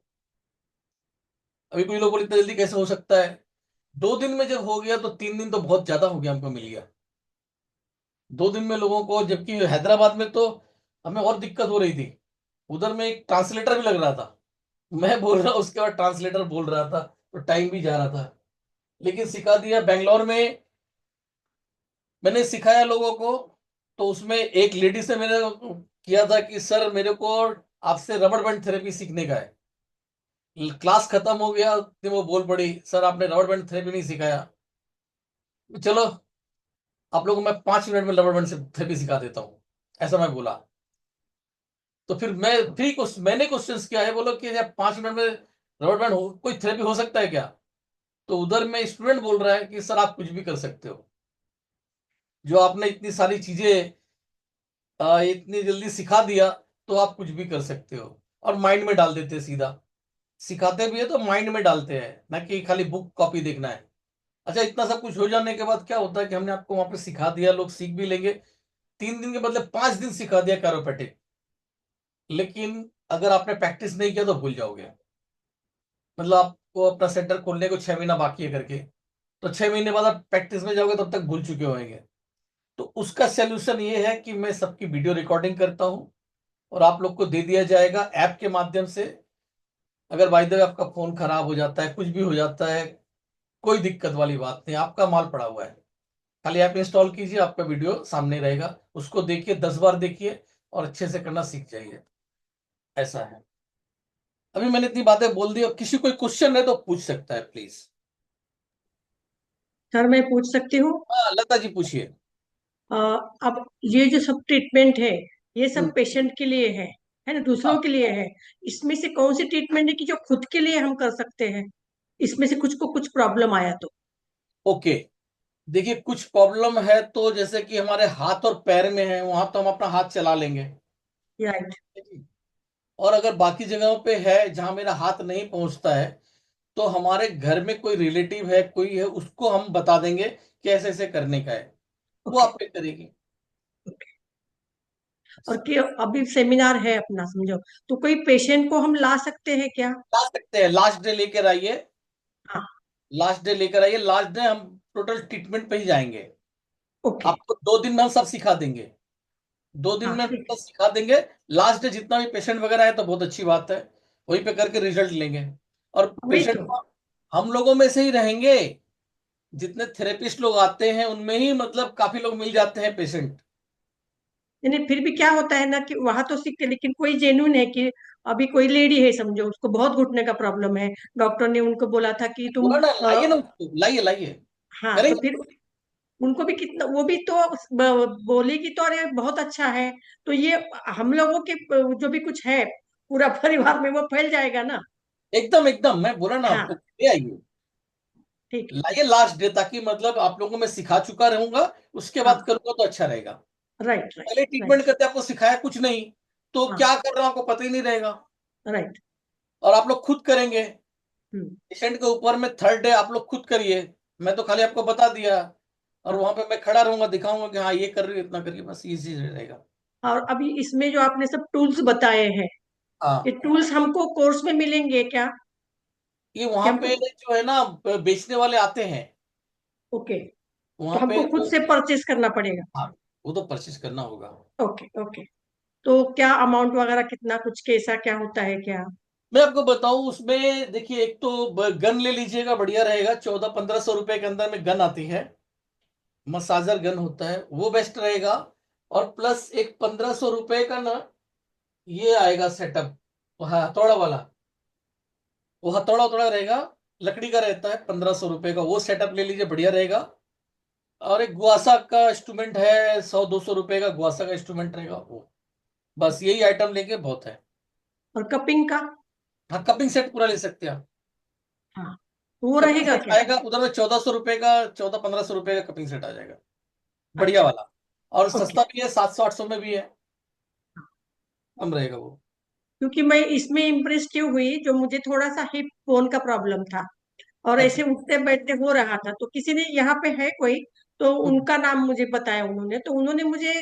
अभी कोई लोग बोले इतना जल्दी कैसे हो सकता है? 2 दिन में जब हो गया तो 3 दिन तो बहुत ज्यादा हो गया, हमको मिल गया 2 दिन में लोगों को। जबकि हैदराबाद में तो हमें और दिक्कत हो रही थी, उधर में एक ट्रांसलेटर भी लग रहा था, मैं बोल रहा उसके बाद ट्रांसलेटर बोल रहा था, तो टाइम भी जा रहा था। लेकिन सिखा दिया। बेंगलोर में मैंने सिखाया लोगों को, तो उसमें एक लेडी से मैंने किया था कि सर मेरे को आपसे रबड़ बैंड थेरेपी सीखने का है। क्लास खत्म हो गया तो वो बोल पड़ी, सर आपने रबड़ बैंड थेरेपी नहीं सिखाया। चलो आप लोगों को मैं 5 मिनट में रबड़ बैंड से थेरेपी सिखा देता हूँ, ऐसा मैं बोला। तो फिर मैंने क्वेश्चन किया है, बोलो कि यार 5 मिनट में रबड़ बैंड कोई थेरेपी हो सकता है क्या? तो उधर में स्टूडेंट बोल रहा है कि सर आप कुछ भी कर सकते हो, जो आपने इतनी सारी चीजें इतनी जल्दी सिखा दिया, तो आप कुछ भी कर सकते हो। और माइंड में डाल देते हैं सीधा, सिखाते भी है तो माइंड में डालते हैं, ना कि खाली बुक कॉपी देखना है। अच्छा, इतना सब कुछ हो जाने के बाद क्या होता है कि हमने आपको वहां पे सिखा दिया, लोग सीख भी लेंगे। 3 दिन के बदले 5 दिन सिखा दिया कैरोपैटिक, लेकिन अगर आपने प्रैक्टिस नहीं किया तो भूल जाओगे। मतलब आपको अपना सेंटर खोलने को 6 महीना बाकी है करके, तो 6 महीने बाद आप प्रैक्टिस में जाओगे तब तक भूल चुके होंगे। तो उसका सोल्यूशन ये है कि मैं सबकी वीडियो रिकॉर्डिंग करता हूँ और आप लोग को दे दिया जाएगा ऐप के माध्यम से। अगर बाय द वे आपका फोन खराब हो जाता है, कुछ भी हो जाता है, कोई दिक्कत वाली बात नहीं, आपका माल पड़ा हुआ है, खाली ऐप इंस्टॉल कीजिए, आपका वीडियो सामने रहेगा, उसको देखिए, 10 बार देखिए और अच्छे से करना सीख जाइए। ऐसा है। अभी मैंने इतनी बातें बोल दी, और किसी कोई क्वेश्चन है तो पूछ सकता है प्लीज। सर मैं पूछ सकती हूँ? हाँ लता जी पूछिए। अ, अब ये जो सब ट्रीटमेंट है, ये हम्म, सब पेशेंट के लिए है ना, दूसरों हाँ के लिए है। इसमें से कौन सी ट्रीटमेंट है कि जो खुद के लिए हम कर सकते हैं? इसमें से कुछ को कुछ प्रॉब्लम आया तो? ओके। देखिए कुछ प्रॉब्लम है तो जैसे कि हमारे हाथ और पैर में है, वहां तो हम अपना हाथ चला लेंगे। राइट। और अगर बाकी जगहों पे है जहां मेरा हाथ नहीं पहुंचता है, तो हमारे घर में कोई रिलेटिव है, कोई है, उसको हम बता देंगे कि ऐसे ऐसे करने का है, वो ओके। आप पे करेगी। और कि अभी सेमिनार है अपना समझो, तो कोई पेशेंट को हम ला सकते हैं क्या? ला सकते हैं, लास्ट डे लेकर आइए। हाँ। लास्ट डे लेकर आइए, लास्ट डे हम टोटल ट्रीटमेंट पे ही जाएंगे। ओके। आपको 2 दिन में हम सब सिखा देंगे, 2 दिन हाँ में ठीक तो है। सिखा देंगे। लास्ट डे जितना भी पेशेंट वगैरह है तो बहुत अच्छी बात है, वहीं पे करके रिजल्ट लेंगे। और वही पेशेंट तो। हम लोगों में से ही रहेंगे, जितने थेरेपिस्ट लोग आते हैं उनमें ही मतलब काफी लोग मिल जाते हैं पेशेंट। नहीं फिर भी क्या होता है ना कि वहां तो सीखते, लेकिन कोई जेन्युइन है कि अभी कोई लेडी है समझो, उसको बहुत घुटने का प्रॉब्लम है, डॉक्टर ने उनको बोला था कि तुम बोला ना, लाइए ना उसको, लाइए लाइए, हाँ तो करेंगे। फिर उनको भी कितना, वो भी तो बोलेगी तो अरे बहुत अच्छा है। तो ये हम लोगों के जो भी कुछ है पूरा परिवार में वो फैल जाएगा ना। एकदम एकदम, मैं बोला ना हाँ आपको, ले आइए, ठीक है। लाइए लास्ट डे, ताकि मतलब आप लोगों में सिखा चुका रहूंगा, उसके बाद हाँ करूंगा तो अच्छा रहेगा। राइट राइट पहले ट्रीटमेंट राइट। करते आपको सिखाया कुछ नहीं, तो हाँ क्या कर रहा हूं आपको पता ही नहीं रहेगा। राइट। और आप लोग खुद करेंगे, हम्म। पेशेंट के ऊपर में थर्ड डे आप लोग खुद करिए, मैं तो खाली आपको बता दिया, और हाँ वहां पे मैं खड़ा रहूंगा, दिखाऊंगा कि हाँ ये कर रही है, इतना करिए, बस इजी रहेगा। और अभी इसमें जो आपने सब टूल्स बताए हैं, ये हाँ, टूल्स हमको कोर्स में मिलेंगे क्या? ये कि वहां हमको पे जो है ना, बेचने वाले आते हैं ओके, तो वहां पे हमको खुद तो, से परचेस करना पड़ेगा? हाँ वो तो परचेस करना होगा। Okay okay. तो क्या अमाउंट वगैरह कितना, कुछ कैसा क्या होता है क्या? मैं आपको बताऊं उसमें, देखिए एक तो गन ले लीजिएगा, बढ़िया रहेगा, 1400-1500 रुपए के अंदर में गन आती है, मसाजर गन होता है, वो बेस्ट रहेगा। और प्लस एक 1500 रुपए का ना ये आएगा सेटअप, हथौड़ा वाला, वो हथौड़ा हथौड़ा रहेगा, लकड़ी का रहता है, 1500 रुपए का, वो सेटअप ले लीजिए, बढ़िया रहेगा। और एक गुआसा का इंस्ट्रूमेंट है, 100-200 रुपए का गुआसा का इंस्ट्रूमेंट रहेगा वो। बस यही आइटम लेंगे बहुत है। और कपिंग का? हाँ कपिंग सेट पूरा ले सकते हैं आप। हाँ वो कपिंग रहेगा सेट क्या? आएगा उधर में 1400 रुपए का, 1400-1500 रुपए का कपिंग सेट आ जाएगा, बढ़िया अच्छा। वाला। और ओके। सस्ता भी है, 700-800 में भी है, कम रहेगा वो। क्योंकि मैं इसमें इम्प्रेस क्यों हुई, जो मुझे थोड़ा सा हिप बोन का प्रॉब्लम था और अच्छा। ऐसे उठते बैठते हो रहा था, तो किसी ने यहाँ पे है कोई, तो हम्म, उनका नाम मुझे बताया उन्होंने, तो उन्होंने मुझे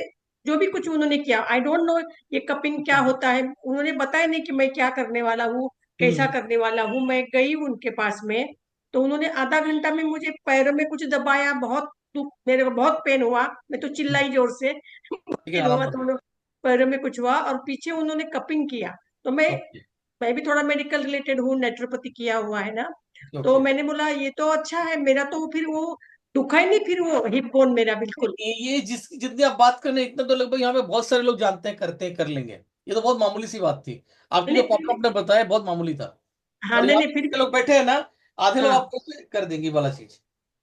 जो भी कुछ उन्होंने किया, आई डोंट नो ये कपिंग क्या होता है, उन्होंने बताया नहीं कि मैं क्या करने वाला हूँ, कैसा हम्म, करने वाला हूँ। मैं गई उनके पास में, तो उन्होंने आधा घंटा में मुझे पैरों में कुछ दबाया, बहुत दुख, मेरे को बहुत पेन हुआ, मैं तो चिल्लाई जोर से ठीक है, पेन आराम हुआ, तो करो। उन्होंने पैरों में कुछ हुआ और पीछे उन्होंने कपिंग किया। तो ओके मैं भी थोड़ा मेडिकल रिलेटेड हूँ, नेचुरोपैथी किया हुआ है ना, तो ओके। मैंने बोला ये तो अच्छा है, मेरा तो फिर वो दुखा ही नहीं, फिर वो हिप बोन मेरा बिल्कुल। ये जिस जितनी आप बात कर रहे हैं, इतना तो लगभग यहाँ पे बहुत सारे लोग जानते हैं, करते हैं, कर लेंगे, ये तो बहुत मामूली सी बात थी। आपकी जो नहीं प्रॉब्लम फिर, आपने बताया बहुत मामूली था। हाँ और नहीं यहाँ नहीं पे फिर जितने भी। लोग बैठे हैं ना, आधे लोग हाँ आपको कर देंगी वाला चीज।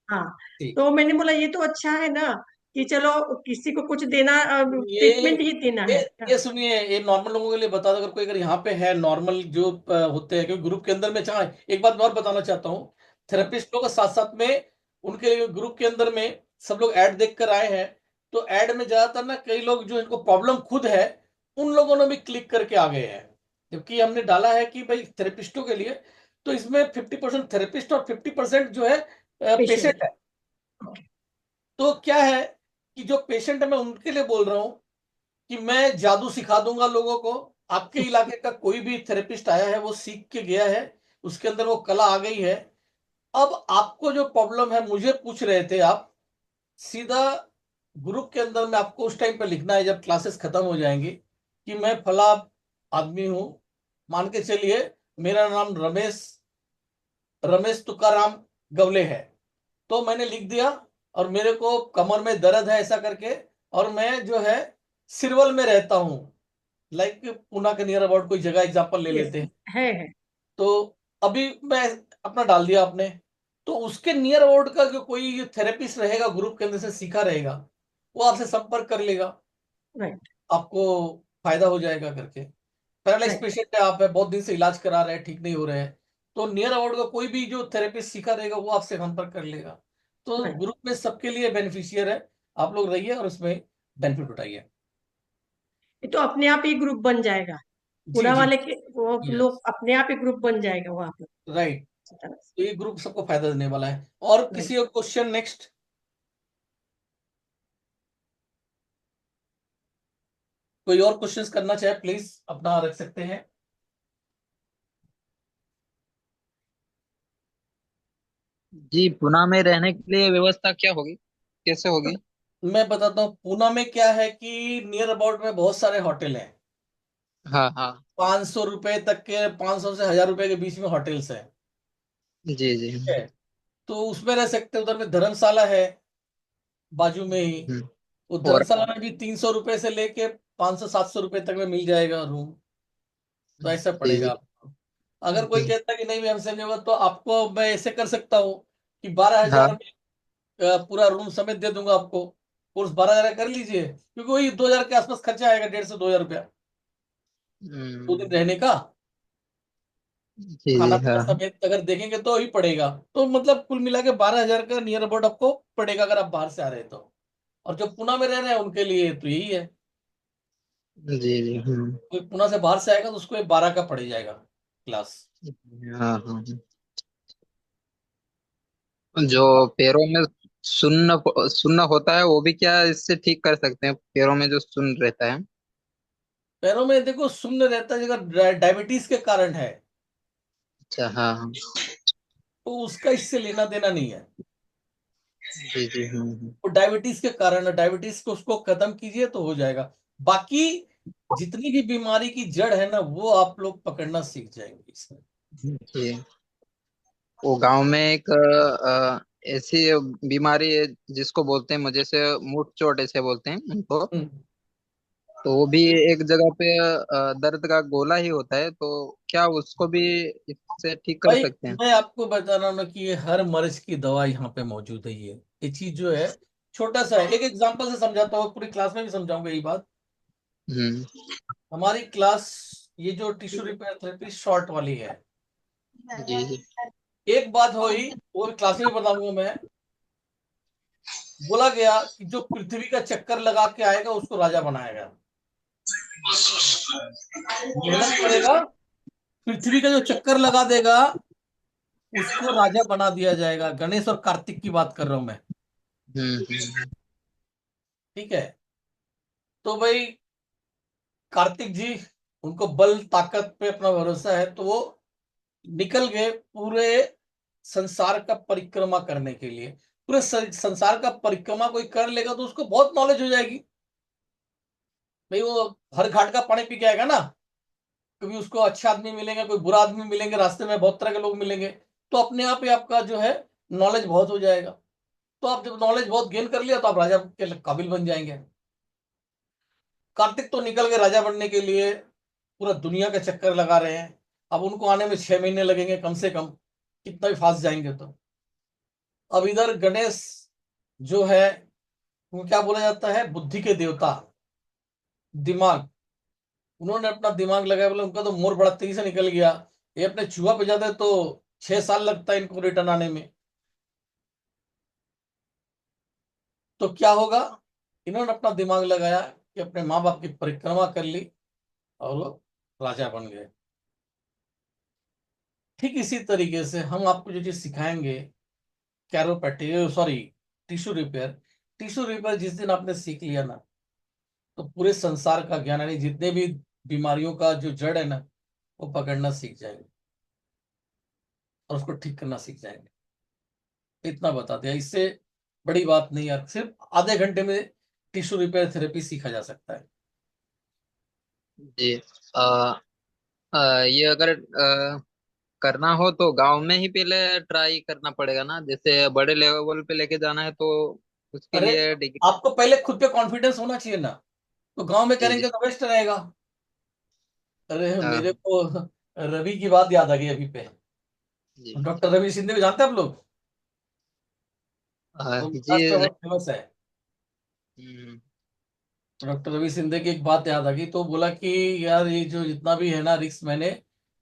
हाँ। ठीक। तो मैंने बोला ये तो अच्छा है ना, कि चलो किसी को कुछ देना, ये ट्रीटमेंट ही देना ये है। ये सुनिए, ये नॉर्मल लोगों के लिए बता दो, अगर कोई अगर यहाँ पे है नॉर्मल जो होते हैं, क्योंकि ग्रुप के अंदर में, चाहे एक बात मैं और बताना चाहता हूँ, हाँ थेरेपिस्ट लोग के साथ साथ में उनके ग्रुप के अंदर में सब लोग ऐड देख कर आए हैं। तो ऐड में ज्यादातर ना कई लोग जो इनको प्रॉब्लम खुद है, उन लोगों ने भी क्लिक करके आ गए हैं, जबकि हमने डाला है कि भाई थेरेपिस्टों के लिए। तो इसमें 50% थेरेपिस्ट और 50% जो है पेशेंट। पेशेंट है। तो क्या है कि जो पेशेंट है मैं उनके लिए बोल रहा हूँ कि मैं जादू सिखा दूंगा लोगों को। आपके इलाके का कोई भी थेरेपिस्ट आया है, वो सीख के गया है, उसके अंदर वो कला आ गई है, अब आपको जो प्रॉब्लम है, मुझे पूछ रहे थे आप, सीधा ग्रुप के अंदर में आपको उस टाइम पे लिखना है जब क्लासेस खत्म हो जाएंगी कि मैं फला आदमी हूं, मान के चलिए मेरा नाम रमेश रमेश तुकाराम गवले है, तो मैंने लिख दिया और मेरे को कमर में दर्द है ऐसा करके, और मैं जो है सिरवल में रहता हूँ, लाइक पुणे के नियर अबाउट कोई जगह एग्जांपल ले यस, लेते हैं। है। तो अभी मैं अपना डाल दिया आपने, तो उसके नियर अबाउट का जो कोई थेरेपिस्ट रहेगा ग्रुप के अंदर से सीखा रहेगा, वो आपसे संपर्क कर लेगा, राइट, आपको फायदा हो जाएगा करके। पैरालाइज राइट, पेशेंट है, आप है बहुत दिन से इलाज करा रहे हैं, ठीक नहीं हो रहे हैं, तो नियर अबाउट का कोई भी जो थेरेपिस्ट सीखा रहेगा वो आपसे संपर्क कर लेगा। तो राइट। ग्रुप में सबके लिए बेनिफिशियर है, आप लोग रहिए और उसमें बेनिफिट उठाइए। ये तो अपने आप ही ग्रुप बन जाएगा। जी पुणे जी। वाले के वो यस, लोग अपने आप ही ग्रुप बन जाएगा वहां पे, राइट। इस तरह से। तो ये ग्रुप सबको फायदा देने वाला है। और राइट। किसी और क्वेश्चन नेक्स्ट? कोई और क्वेश्चंस करना चाहे प्लीज अपना रख सकते हैं। जी, पुणे में रहने के लिए व्यवस्था क्या होगी, कैसे होगी? मैं बताता हूँ पुणे में क्या है कि नियर अबाउट में बहुत सारे होटल हैं, हाँ हाँ। 500 रुपए तक के, 500 से 1000 रुपए के बीच में होटल्स हैं। जी जी। ठीक है, तो उसमें रह सकते हैं। उधर में धर्मशाला है बाजू में ही, हम्म, वो और धर्मशाला में भी 300 रुपए से लेके 500-700 रुपए तक में मिल जाएगा रूम। तो ऐसा जी पड़ेगा जी। आपको। अगर कोई हम्म, कहता है कि नहीं भी हमसे नहीं होगा, तो आपको मैं ऐसे कर सकता हूँ कि 12,000 हाँ। में पूरा रूम समेत दे दूंगा आपको। कोर्स 12,000 कर लीजिए, क्योंकि वही 2,000 के आसपास खर्चा आएगा, 150-2,000 रुपया 2 दिन हम्म, रहने का। जी खाना जी। पीना हाँ हाँ। समेत अगर देखेंगे तो ही पड़ेगा। तो मतलब कुल मिला के 12,000 का नियर अबाउट आपको पड़ेगा अगर आप बाहर से आ रहे हैं तो। और जो पुणे में रह रहे हैं उनके लिए तो यही है। जी जी। कोई पुणे से बाहर से आएगा तो उसको 12 का पड़ जाएगा क्लास। हाँ हाँ। जो पैरों में सुन्न सुन्न होता है वो भी क्या इससे ठीक कर सकते हैं, पैरों में जो सुन्न रहता है? पैरों में देखो सुन्न रहता है, अगर डायबिटीज के कारण है अच्छा, हाँ हाँ। तो उसका इससे लेना देना नहीं है। जी जी। वो डायबिटीज के कारण है, डायबिटीज को उसको खत्म कीजिए तो हो जाएगा। बाकी जितनी भी बीमारी की जड़ है ना, वो आप लोग पकड़ना सीख जाएंगे इसमें। जी। वो गांव में एक ऐसी बीमारी है जिसको बोलते हैं, मुझे से मुंह चोट ऐसे बोलते हैं उनको। हम्म। तो वो भी एक जगह पे दर्द का गोला ही होता है, तो क्या उसको भी इससे ठीक कर भाई सकते हैं? मैं आपको बता रहा हूँ ना कि ये हर मर्ज की दवा यहाँ पे मौजूद है। ये चीज जो है छोटा सा है, एक एग्जांपल से समझाता हूँ, पूरी क्लास में भी समझाऊंगा यही बात। हम्म। हमारी क्लास, ये जो टिश्यू रिपेयर थेरेपी शॉर्ट वाली है, जी जी। एक बात हुई वो क्लास में भी बताऊंगा मैं। बोला गया कि जो पृथ्वी का चक्कर लगा के आएगा उसको राजा बनाया गया। मेहनत करेगा, पृथ्वी का जो चक्कर लगा देगा उसको राजा बना दिया जाएगा। गणेश और कार्तिक की बात कर रहा हूं मैं। हम्म। ठीक है, तो भाई कार्तिक जी, उनको बल ताकत पे अपना भरोसा है, तो वो निकल गए पूरे संसार का परिक्रमा करने के लिए। पूरे संसार का परिक्रमा कोई कर लेगा तो उसको बहुत नॉलेज हो जाएगी। भाई वो हर घाट का पानी पी के आएगा ना, कभी उसको अच्छे आदमी मिलेंगे, कोई बुरा आदमी मिलेंगे, रास्ते में बहुत तरह के लोग मिलेंगे, तो अपने आप ही आपका जो है नॉलेज बहुत हो जाएगा। तो आप जब नॉलेज बहुत गेन कर लिया तो आप राजा के काबिल बन जाएंगे। कार्तिक तो निकल गए राजा बनने के लिए, पूरा दुनिया का चक्कर लगा रहे हैं। अब उनको आने में 6 महीने लगेंगे कम से कम, कितना भी फास्ट जाएंगे तो। अब इधर गणेश जो है, वो क्या बोला जाता है, बुद्धि के देवता, दिमाग। उन्होंने अपना दिमाग लगाया, बोले उनका तो मोर बड़ा तेजी से निकल गया। ये अपने चूहा पे जाते तो 6 साल लगता है इनको रिटर्न आने में। तो क्या होगा, इन्होंने अपना दिमाग लगाया कि अपने माँ बाप की परिक्रमा कर ली और वो राजा बन गए। ठीक इसी तरीके से हम आपको जो चीज सिखाएंगे, chiropathy, sorry, tissue repair. Tissue repair जिस दिन आपने सीख लिया ना, तो पूरे संसार का ज्ञान, यानी जितने भी बीमारियों का जो जड़ है ना, वो पकड़ना सीख जाएंगे और उसको ठीक करना सीख जाएंगे। इतना बता दिया, इससे बड़ी बात नहीं यार, सिर्फ आधे घंटे में टिश्यू रिपेयर थेरेपी सीखा जा सकता है। जी। आ, ये अगर करना हो तो गांव में ही पहले ट्राई करना पड़ेगा ना, जैसे बड़े लेवल पे लेके जाना है तो उसके अरे लिए डिग्री। आपको पहले खुद पे कॉन्फिडेंस होना चाहिए ना, तो गांव में जी जी। करेंगे तो बेस्ट रहेगा। अरे मेरे हाँ, को रवि की बात याद आ गई अभी पे। जी। डॉक्टर रवि सिंधे को जानते हैं आप लोग? वो जी महाराष्ट्र में बहुत फेमस है। हम्म, डॉक्टर रवि सिंधे की एक बात याद आ गई, तो बोला कि यार ये जो जितना भी है ना रिस्क, मैंने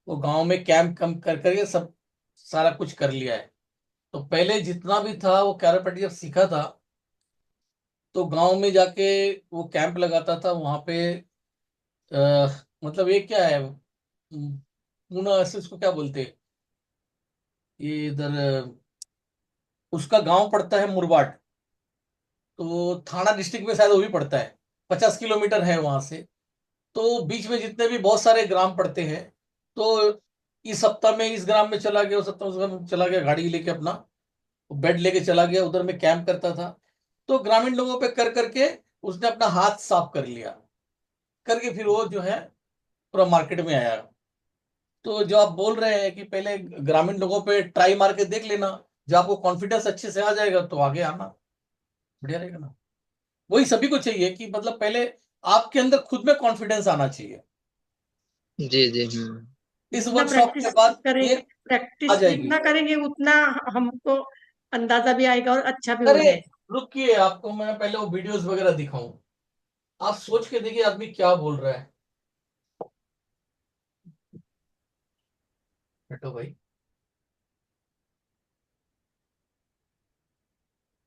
वो गांव में कैंप कम कर करके सब सारा कुछ कर लिया है। तो पहले जितना भी था वो कैरापेटी जब सीखा था, तो गांव में जाके वो कैंप लगाता था वहां पे। मतलब ये क्या है, पूना ऐसे उसको क्या बोलते हैं, ये इधर उसका गांव पड़ता है मुरबाड, तो थाना डिस्ट्रिक्ट में शायद वो भी पड़ता है, 50 किलोमीटर है वहां से। तो बीच में जितने भी बहुत सारे ग्राम पड़ते हैं, तो इस सप्ताह में इस ग्राम में चला गया, उस सप्ताह में उस ग्राम में चला गया, गाड़ी लेके अपना बेड लेके चला गया, उधर में कैंप करता था। तो ग्रामीण लोगों पे कर करके उसने अपना हाथ साफ कर लिया, करके फिर वो जो है पूरा मार्केट में आया। तो जो आप बोल रहे हैं कि पहले ग्रामीण लोगों पे ट्राई मार के देख लेना, जब आपको कॉन्फिडेंस अच्छे से आ जाएगा तो आगे आना बढ़िया रहेगा ना। वही सभी को चाहिए कि मतलब पहले आपके अंदर खुद में कॉन्फिडेंस आना चाहिए। जी जी। इस जितना वर्कशॉप के प्रैक्टिस बाद ये करेंगे, आ प्रैक्टिस जाएगी। जितना करेंगे उतना हमको अंदाजा भी आएगा और अच्छा भी हो अरे जाएगा। रुकिए, आपको मैं पहले वो वीडियोस वगैरह दिखाऊं, आप सोच के देखिए आदमी क्या बोल रहा है। हटो भाई।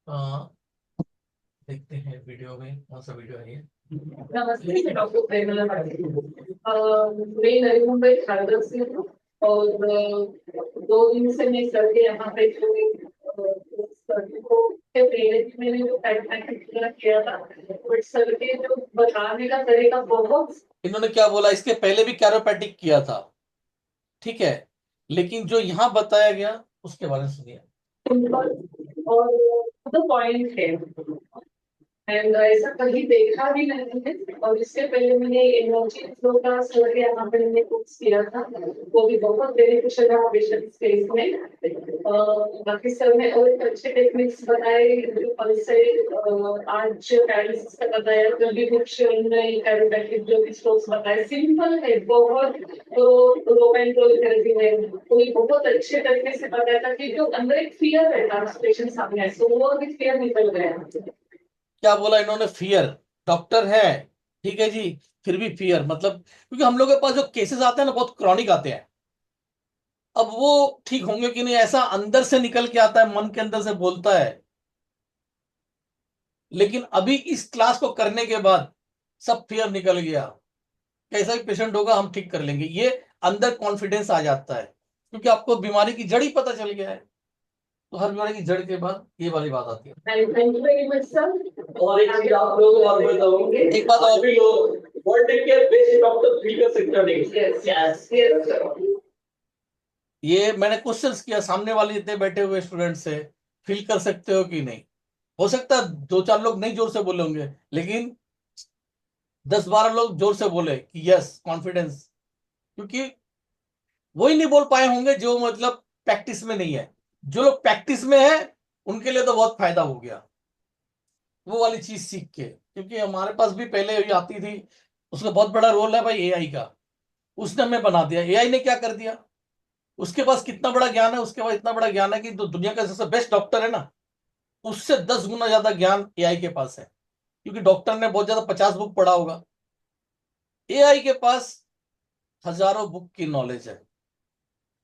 हाँ, देखते हैं वीडियो में कौन सा वीडियो है ये। नमस्ते, मैं डॉक्टर प्रेमला पाटिल। मैं नवी मुंबई खारघर से हूँ और 2 दिन से मैं सर के यहाँ पे जो सर को के प्रेरित मैंने जो पैटर्न किया था, बट सर के जो बताने का तरीका बहुत इन्होंने क्या बोला, इसके पहले भी कैरोपैटिक किया था, ठीक है, लेकिन जो यहाँ बताया गया उसके बारे में सुनिए। सिंपल और पॉइंट है एंड ऐसा कहीं देखा भी नहीं है। और इससे पहले मैंने एनर्जी फ्लो का सर यहाँ पे मैंने कोर्स किया था, वो भी बहुत बेनिफिशियल रहा पेशेंट स्पेस में। बाकी सर ने और एक अच्छे टेक्निक्स बताए, जो कल से आज पैरालिसिस का बताया, जो भी कुछ कैरोपैटिक जो भी स्ट्रोक्स बताए, सिंपल है बहुत। तो रोप एंड रोल थेरेपी है, कोई बहुत अच्छे तरीके से बताया था कि जो अंदर एक फियर रहता है पेशेंट सामने, तो वो भी फियर निकल गया। क्या बोला इन्होंने, फियर। डॉक्टर है, ठीक है जी, फिर भी फियर, मतलब क्योंकि हम लोग के पास जो केसेस आते हैं ना बहुत क्रॉनिक आते हैं। अब वो ठीक होंगे कि नहीं, ऐसा अंदर से निकल के आता है, मन के अंदर से बोलता है। लेकिन अभी इस क्लास को करने के बाद सब फियर निकल गया, कैसा भी पेशेंट होगा हम ठीक कर लेंगे, ये अंदर कॉन्फिडेंस आ जाता है, क्योंकि आपको बीमारी की जड़ ही पता चल गया है। तो हर बीमारी की जड़ के बाद ये वाली बात आती है। Thank you very much sir. और एक चीज आप लोगों को और बताऊंगी, एक बात और, सभी लोग वर्ल्ड के बेस्ट डॉक्टर फील कर सकते हैं। Yes yes yes. ये मैंने क्वेश्चंस किया सामने वाले जितने बैठे हुए स्टूडेंट से, फील कर सकते हो कि नहीं। हो सकता है 2-4 लोग नहीं जोर से बोले होंगे, लेकिन 10-12 लोग जोर से बोले कि यस कॉन्फिडेंस, क्योंकि वही नहीं बोल पाए होंगे जो मतलब प्रैक्टिस में नहीं है। जो लोग प्रैक्टिस में है उनके लिए तो बहुत फायदा हो गया वो वाली चीज सीख के, क्योंकि हमारे पास भी पहले ये आती थी। उसका बहुत बड़ा रोल है भाई एआई का, उसने हमें बना दिया। एआई ने क्या कर दिया, उसके पास कितना बड़ा ज्ञान है, उसके पास इतना बड़ा ज्ञान है कि जो दुनिया का सबसे बेस्ट डॉक्टर है ना, उससे 10 गुना ज्यादा ज्ञान एआई के पास है, क्योंकि डॉक्टर ने बहुत ज्यादा 50 बुक पढ़ा होगा, एआई के पास हजारों बुक की नॉलेज है।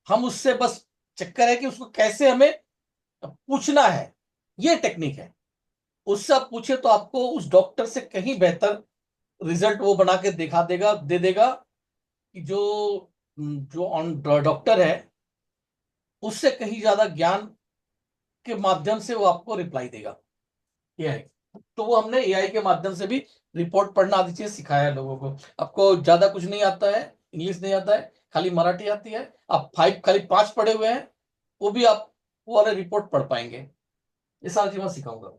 हम उससे बस चक्कर है कि उसको कैसे हमें पूछना है, ये टेक्निक है। उससे आप पूछे तो आपको उस डॉक्टर से कहीं बेहतर रिजल्ट वो बना के दिखा देगा, दे देगा, कि जो जो ऑन डॉक्टर है उससे कहीं ज्यादा ज्ञान के माध्यम से वो आपको रिप्लाई देगा। ये है। तो वो हमने एआई के माध्यम से भी रिपोर्ट पढ़ना आदि चीज सिखाया है लोगों को। आपको ज्यादा कुछ नहीं आता है, इंग्लिश नहीं आता है, खाली मराठी आती है, आप 5 खाली 5 पढ़े हुए हैं, वो भी आप वो वाला रिपोर्ट पढ़ पाएंगे। ये सारी चीज मैं सिखाऊंगा।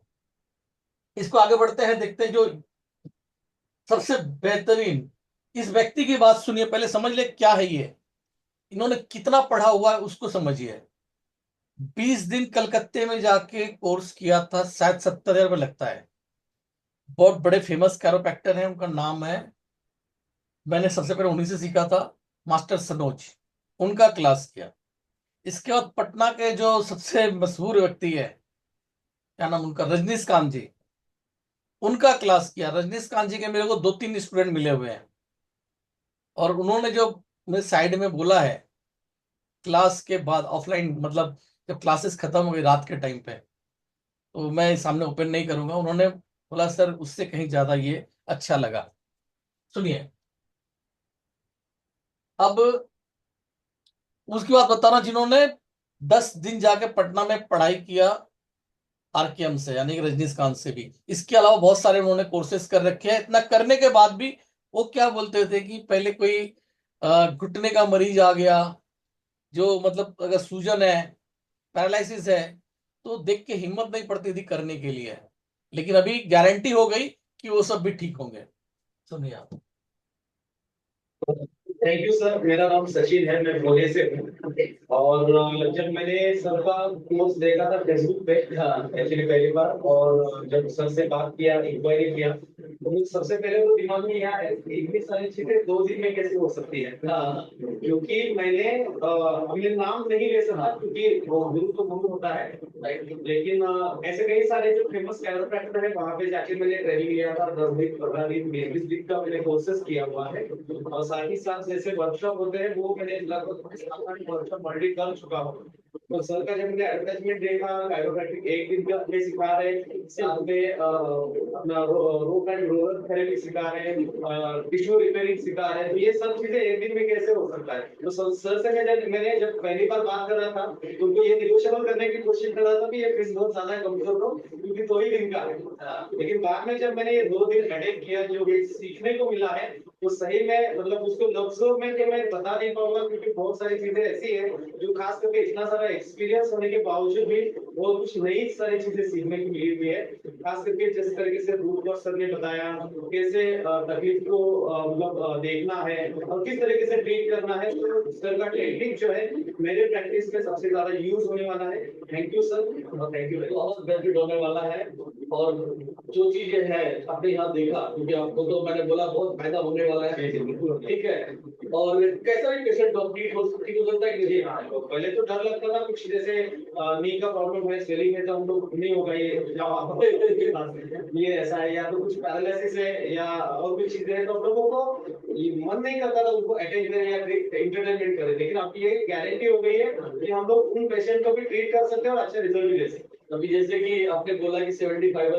इसको आगे बढ़ते हैं, देखते हैं जो सबसे बेहतरीन। इस व्यक्ति की बात सुनिए, पहले समझ ले क्या है ये, इन्होंने कितना पढ़ा हुआ है उसको समझिए। 20 दिन कलकत्ते में जाके कोर्स किया था, शायद 70,000 रुपये लगता है। बहुत बड़े फेमस कैरोप्रैक्टर हैं, उनका नाम है, मैंने सबसे पहले उन्हीं से सीखा था, मास्टर सनोज, उनका क्लास किया। इसके बाद पटना के जो सबसे मशहूर व्यक्ति है, क्या नाम उनका, रजनीकांत जी, उनका क्लास किया। रजनीकांत जी के मेरे को 2-3 स्टूडेंट मिले हुए हैं, और उन्होंने जो मेरे साइड में बोला है क्लास के बाद, ऑफलाइन मतलब जब क्लासेस खत्म हो गई रात के टाइम पे, तो मैं सामने ओपन नहीं करूंगा, उन्होंने बोला सर उससे कहीं ज्यादा ये अच्छा लगा। सुनिए, अब उसकी बात बता रहा हूं, जिन्होंने 10 दिन जाके पटना में पढ़ाई किया आरकेएम से, यानी कि रजनीकांत से भी। इसके अलावा बहुत सारे उन्होंने कोर्सेज कर रखे हैं। इतना करने के बाद भी वो क्या बोलते थे कि पहले कोई घुटने का मरीज आ गया, जो मतलब अगर सूजन है, पैरालिसिस है, तो देख के हिम्मत नहीं पड़ती थी करने के लिए। लेकिन अभी गारंटी हो गई कि वो सब भी ठीक होंगे। सुनिए आप। Thank you sir. मेरा नाम सचिन है, मैं पुणे से हूँ। और जब मैंने सर का कोर्स देखा था फेसबुक पे एक्चुअली पहली बार, और जब सर से बात किया, इंक्वायरी किया, तो मुझे सबसे पहले तो दिमाग में यह है कि इतनी सारी चीजें 2 दिन में कैसे हो सकती है। क्योंकि मैंने अपने नाम नहीं ले सका, क्योंकि वो गुरु तो गुरु होता है, लेकिन ऐसे कई सारे जो फेमस कैरोप्रैक्टर है वहां पे जाके मैंने ट्रेनिंग लिया था। 10 दिन 15 दिन 20 दिन का मैंने कोर्सेज किया हुआ है। और साथ ही साथ जैसे वर्कशॉप होते हैं वो मैंने लगभग 7-8 वर्कशॉप ऑलरेडी कर चुका हूँ। तो सर का जब मैंने एडवर्टाइजमेंट देखा, काइरोप्रैक्टिक 1 दिन का ये सिखा रहे हैं, साथ में अपना रोप एंड रोलर थेरेपी सिखा रहे हैं, टिश्यू रिपेयरिंग सिखा रहे हैं, तो ये सब चीजें 1 दिन में कैसे हो सकता है। तो सर से मैंने जब पहली बार बात कर रहा था तो उनको ये निगोशिएबल करने की कोशिश कर रहा था कि ये फीस बहुत ज्यादा कम कर दो, क्योंकि 2 ही दिन का है। लेकिन बाद में जब मैंने ये 2 दिन हेडेक किया, जो सीखने को मिला है, तो सही में मतलब उसको लफ्जों में तो मैं बता नहीं पाऊंगा, क्योंकि बहुत सारी चीजें ऐसी है जो खास करके इतना सारा एक्सपीरियंस होने के बावजूद भी वो कुछ नई सारी चीजें सीखने को मिली हुई है। खास करके जिस तरीके से रूट कॉज सर ने बताया, कैसे तकलीफ को मतलब देखना है और किस तरीके से ट्रीट करना है, तो सर का टेक्निक जो है मेरे प्रैक्टिस में सबसे ज्यादा यूज होने वाला है। Thank you sir, thank you, बहुत बेनिफिट होने वाला है। और जो चीजें है आपने यहाँ देखा, क्योंकि आपको तो मैंने बोला बहुत फायदा होने वाला है, ठीक है। और कैसा भी पेशेंट कंप्लीट हो सकती हो सकता है कि नहीं। हाँ, पहले तो डर लगता था कुछ, जैसे नी का प्रॉब्लम है, स्वेलिंग है, तो हम लोग नहीं होगा ये ऐसा है, या तो कुछ पैरालिसिस है या और कुछ चीजें हैं, तो हम लोगों को ये मन नहीं करता था उनको अटेंड करें या इंटरटेनमेंट करें। लेकिन अब ये गारंटी हो गई है कि हम लोग उन पेशेंट को भी ट्रीट कर सकते हैं और अच्छे रिजल्ट भी ले सकते हैं। अभी जैसे कि आपने बोला कि 75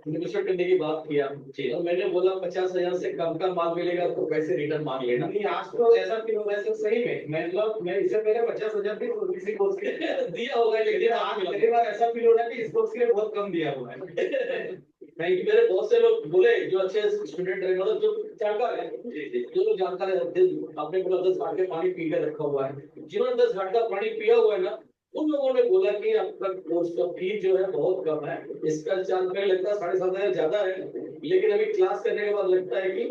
इन्वेस्टमेंट करने की बात किया, और मैंने बोला 50,000 से कम का माल मिलेगा तो पैसे रिटर्न मांग लेना। नहीं, आज तो ऐसा फील हो रहा है सर, सही में मतलब मैं इससे पहले 50,000 भी किसी कोर्स के दिया होगा, लेकिन आज पहली बार ऐसा फील हो रहा है कि इस कोर्स के लिए बहुत कम दिया हुआ है। नहीं, मेरे बहुत से लोग बोले जो अच्छे स्टूडेंट है, मतलब जो जानकार है, जो लोग जानकार है, आपने बोला 10 घाट के पानी पी कर रखा हुआ है, जिन्होंने 10 घाट का पानी पिया हुआ है ना, उन लोगों ने बोला कि आपका कोर्स का फी जो है बहुत कम है। इसका चार्ज पहले लगता है 7,500 ज्यादा है, लेकिन अभी क्लास करने के बाद लगता है कि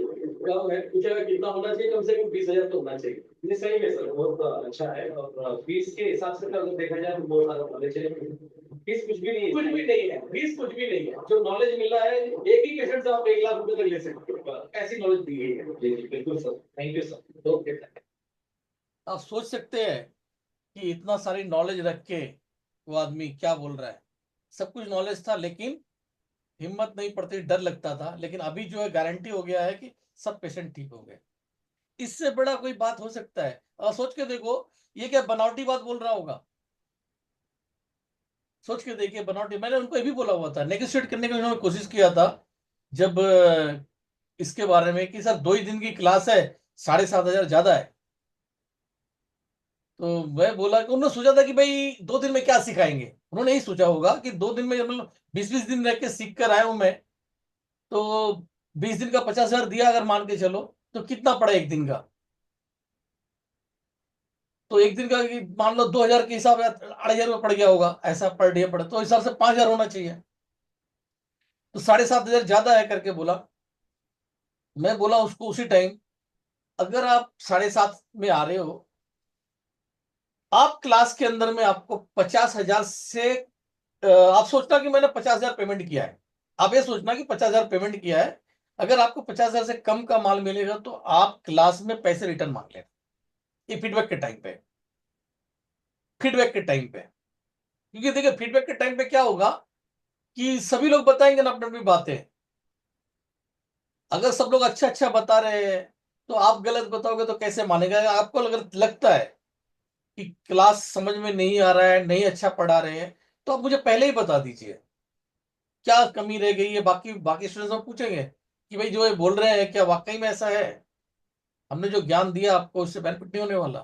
कम है। पूछेगा कितना होना चाहिए, कम से कम 20,000 तो होना चाहिए। ये सही है सर, बहुत अच्छा है। और फीस के हिसाब से अगर देखा जाए तो बहुत सारा नॉलेज है। फीस कुछ भी नहीं है, कुछ भी नहीं है, फीस कुछ भी नहीं है। जो नॉलेज मिला है, एक ही पेशेंट से आप 1 लाख रुपए तक ले सकते हो, ऐसी नॉलेज दी गई है। जी जी बिल्कुल sir, thank you sir. Okay, आप सोच सकते हैं कि इतना सारी नॉलेज रख के वो आदमी क्या बोल रहा है। सब कुछ नॉलेज था, लेकिन हिम्मत नहीं पड़ती, डर लगता था। लेकिन अभी जो है गारंटी हो गया है कि सब पेशेंट ठीक हो गए। इससे बड़ा कोई बात हो सकता है? और सोच के देखो, ये क्या बनावटी बात बोल रहा होगा? सोच के देखिए, बनावटी। मैंने उनको ये भी बोला हुआ था, नेगोशिएट करने की उन्होंने कोशिश किया था जब इसके बारे में कि सर 2 ही दिन की क्लास है, 7,500 ज्यादा है। तो मैं बोला कि उन्होंने सोचा था कि भाई 2 दिन में क्या सिखाएंगे। उन्होंने यही सोचा होगा कि 2 दिन में मतलब 20-20 दिन रह के सीख कर आया हूं मैं, तो 20 दिन का 50,000 दिया अगर मान के चलो, तो कितना पड़ा 1 दिन का। तो एक दिन का कि मान लो 2000 के हिसाब से 2500 पड़ गया होगा, ऐसा पर डे पड़े तो हिसाब से 5000 होना चाहिए। तो 7500 ज्यादा है करके बोला। मैं बोला उसको उसी टाइम, अगर आप 7.5 में आ रहे हो, आप क्लास के अंदर में आपको 50,000 से आप सोचना कि मैंने 50,000 पेमेंट किया है। आप ये सोचना कि 50,000 पेमेंट किया है, अगर आपको 50,000 से कम का माल मिलेगा तो आप क्लास में पैसे रिटर्न मांग लेना। ये फीडबैक के टाइम पे, फीडबैक के टाइम पे, क्योंकि देखिए फीडबैक के टाइम पे क्या होगा कि सभी लोग बताएंगे ना अपनी अपनी बातें। अगर सब लोग अच्छा अच्छा बता रहे हैं तो आप गलत बताओगे तो कैसे मानेगा। आपको अगर लगता है कि क्लास समझ में नहीं आ रहा है, नहीं अच्छा पढ़ा रहे हैं, तो आप मुझे पहले ही बता दीजिए क्या कमी रह गई है। बाकी बाकी स्टूडेंट्स हम पूछेंगे कि भाई जो ये बोल रहे हैं क्या वाकई में ऐसा है, हमने जो ज्ञान दिया आपको उससे बेनिफिट नहीं होने वाला।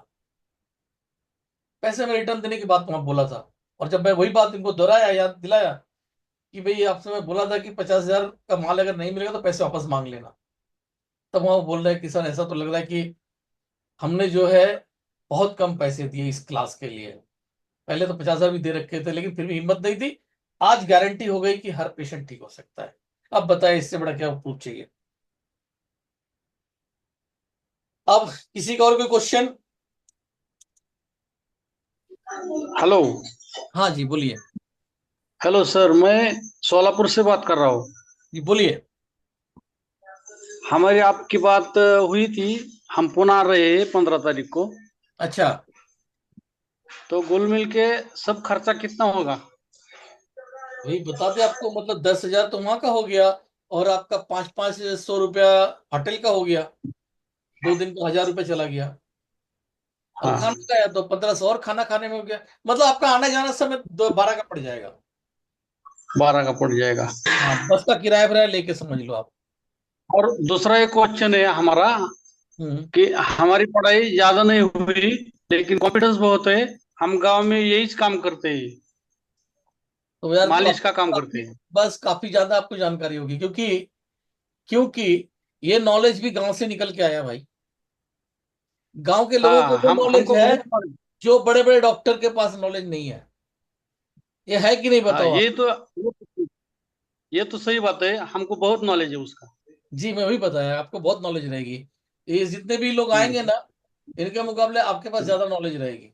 पैसे में रिटर्न देने की बात वहां बोला था, और जब मैं वही बात इनको दोहराया, याद दिलाया कि भाई आपसे मैं बोला था कि 50,000 का माल अगर नहीं मिलेगा तो पैसे वापस मांग लेना, तब वहां बोल रहे हैं कि सर ऐसा तो लग रहा है कि हमने जो है बहुत कम पैसे दिए इस क्लास के लिए। पहले तो 50,000 भी दे रखे थे लेकिन फिर भी हिम्मत नहीं थी। आज गारंटी हो गई कि हर पेशेंट ठीक हो सकता है। अब बताए इससे बड़ा क्या प्रूफ चाहिए। अब किसी का और कोई क्वेश्चन? हेलो। हाँ जी बोलिए। हेलो सर, मैं सोलापुर से बात कर रहा हूँ। जी बोलिए। हमारी आपकी बात हुई थी, हम पुणे आ रहे हैं 15 तारीख को। अच्छा, तो कुल मिल के सब खर्चा कितना होगा? वही बता दे आपको, मतलब 10,000 तो वहां का हो गया, और आपका 500-500 रुपया होटल का हो गया, 2 दिन का 1,000 रुपया चला गया। और हाँ, खाना का है तो 1,500 और खाना खाने में हो गया। मतलब आपका आने जाना समय 12 का पड़ जाएगा। 12 का पड़ जाएगा। हाँ, बस का किराया फिराया लेके समझ लो आप। और दूसरा एक क्वेश्चन है हमारा हम्म। कि हमारी पढ़ाई ज्यादा नहीं हुई लेकिन कॉन्फिडेंस बहुत है। हम गांव में यही काम करते हैं, तो यार तो मालिश आप का काम करते हैं। बस काफी ज्यादा आपको जानकारी होगी, क्योंकि क्योंकि ये नॉलेज भी गांव से निकल के आया भाई। गांव के लोगों को हाँ, वो हम नॉलेज हमको है बहुत knowledge- जो बड़े बड़े डॉक्टर के पास नॉलेज नहीं है। ये है कि नहीं हाँ, बताओ आप? ये तो सही बात है, हमको बहुत नॉलेज है उसका। जी मैं वही बताया, आपको बहुत नॉलेज रहेगी। ये जितने भी लोग आएंगे हम्म। ना, इनके मुकाबले आपके पास ज्यादा नॉलेज रहेगी।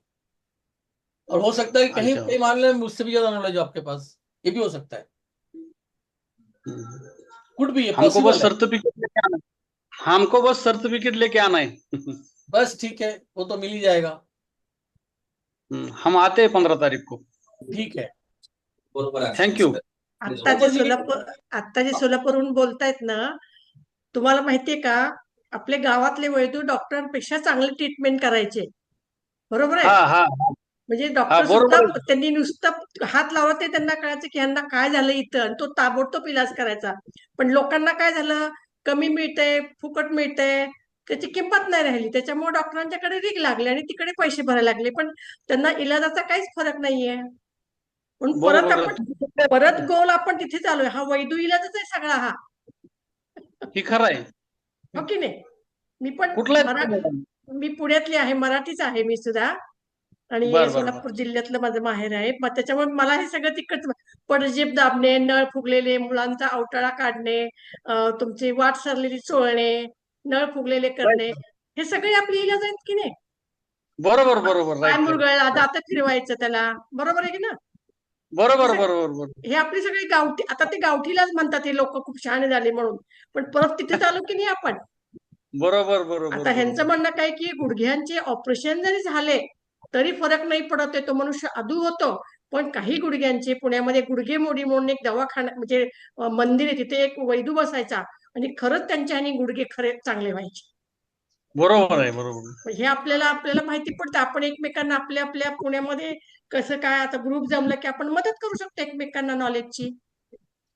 और हो सकता है कि कहीं अच्छा। कई मामले में मुझसे भी ज्यादा नॉलेज हो आपके पास, ये भी हो सकता है। हम्म। कुड भी, ये हमको बस पॉसिबल है। सर्टिफिकेट लेके आना है। हमको बस सर्टिफिकेट लेके आना है। बस ठीक है, वो तो मिल ही जाएगा। हम आते हैं 15 तारीख को। ठीक है। Thank you. आता जे जी। सोलापूर आता जे सोलापूरहून बोलतायत ना, तुम्हाला माहितीये का, आपले गावातले वैद्य डॉक्टरांपेक्षा चांगली ट्रीटमेंट करायचे. बरोबर आहे. हाँ हाँ म्हणजे हाँ, डॉक्टर सुद्धा बरोबर आहे. त्यांनी नुसतं हात लावला ते त्यांना कळायचं की ह्यांना काय झालं इथं, आणि तो ताबडतोब इलाज करायचा. पण लोकांना काय झालं, कमी मिळतंय, फुकट मिळतंय, त्याची किंमत नाही राहिली. त्याच्यामुळे डॉक्टरांच्याकडे रीग लागले आणि तिकडे पैसे भरायला लागले, पण त्यांना इलाजाचा काहीच फरक नाहीये. म्हणून बरोबर आहे. परत गोल आपण तिथे चालूय. हा वैद्य इलाजच आहे सगळा हा. ही खरं आहे. हो की नाही. मी पण कुठला आहे मॅडम? मी पुण्यातली आहे, मराठीच आहे मी सुद्धा, आणि बर बर बर. सोलापूर जिल्ह्यातलं माझं माहेर आहे. मग त्याच्यामुळे मला हे सगळं तिकडच, पडजीभ दाबणे, नळ फुगलेले, मुलांचा आवटाळा काढणे, तुमची वाट सरलेली चोळणे, नळ फुगलेले करणे, हे सगळे आपले इलाज आहेत की नाही. बरोबर बरोबर, पाय राईट राईट. मुरगळला, दात फिरवायचं त्याला, बरोबर आहे की ना. बरोबर बरोबर बरोबर. हे आपली सगळी गावठी, आता ते गावठीलाच म्हणतात हे लोक खूप शहाणे झाले म्हणून, पण परत तिथे चालू की नाही आपण. बरोबर बरोबर आता ह्यांचं बरोबर. म्हणणं काय की गुडघ्यांचे ऑपरेशन जरी झाले तरी फरक नाही पडत आहे, तो मनुष्य अधू होतो. पण काही गुडघ्यांचे, पुण्यामध्ये गुडघे मोडी म्हणून एक दवाखाना म्हणजे मंदिर आहे, तिथे एक वैद्य बसायचा आणि खरंच त्यांच्या ह्यानी गुडघे खरे चांगले व्हायचे. बरोबर आहे बरोबर. हे आपल्याला आपल्याला माहिती पडतं. आपण एकमेकांना आपल्या आपल्या पुण्यामध्ये कसं काय, आता ग्रुप जमलं की आपण मदत करू शकतो एकमेकांना नॉलेजची,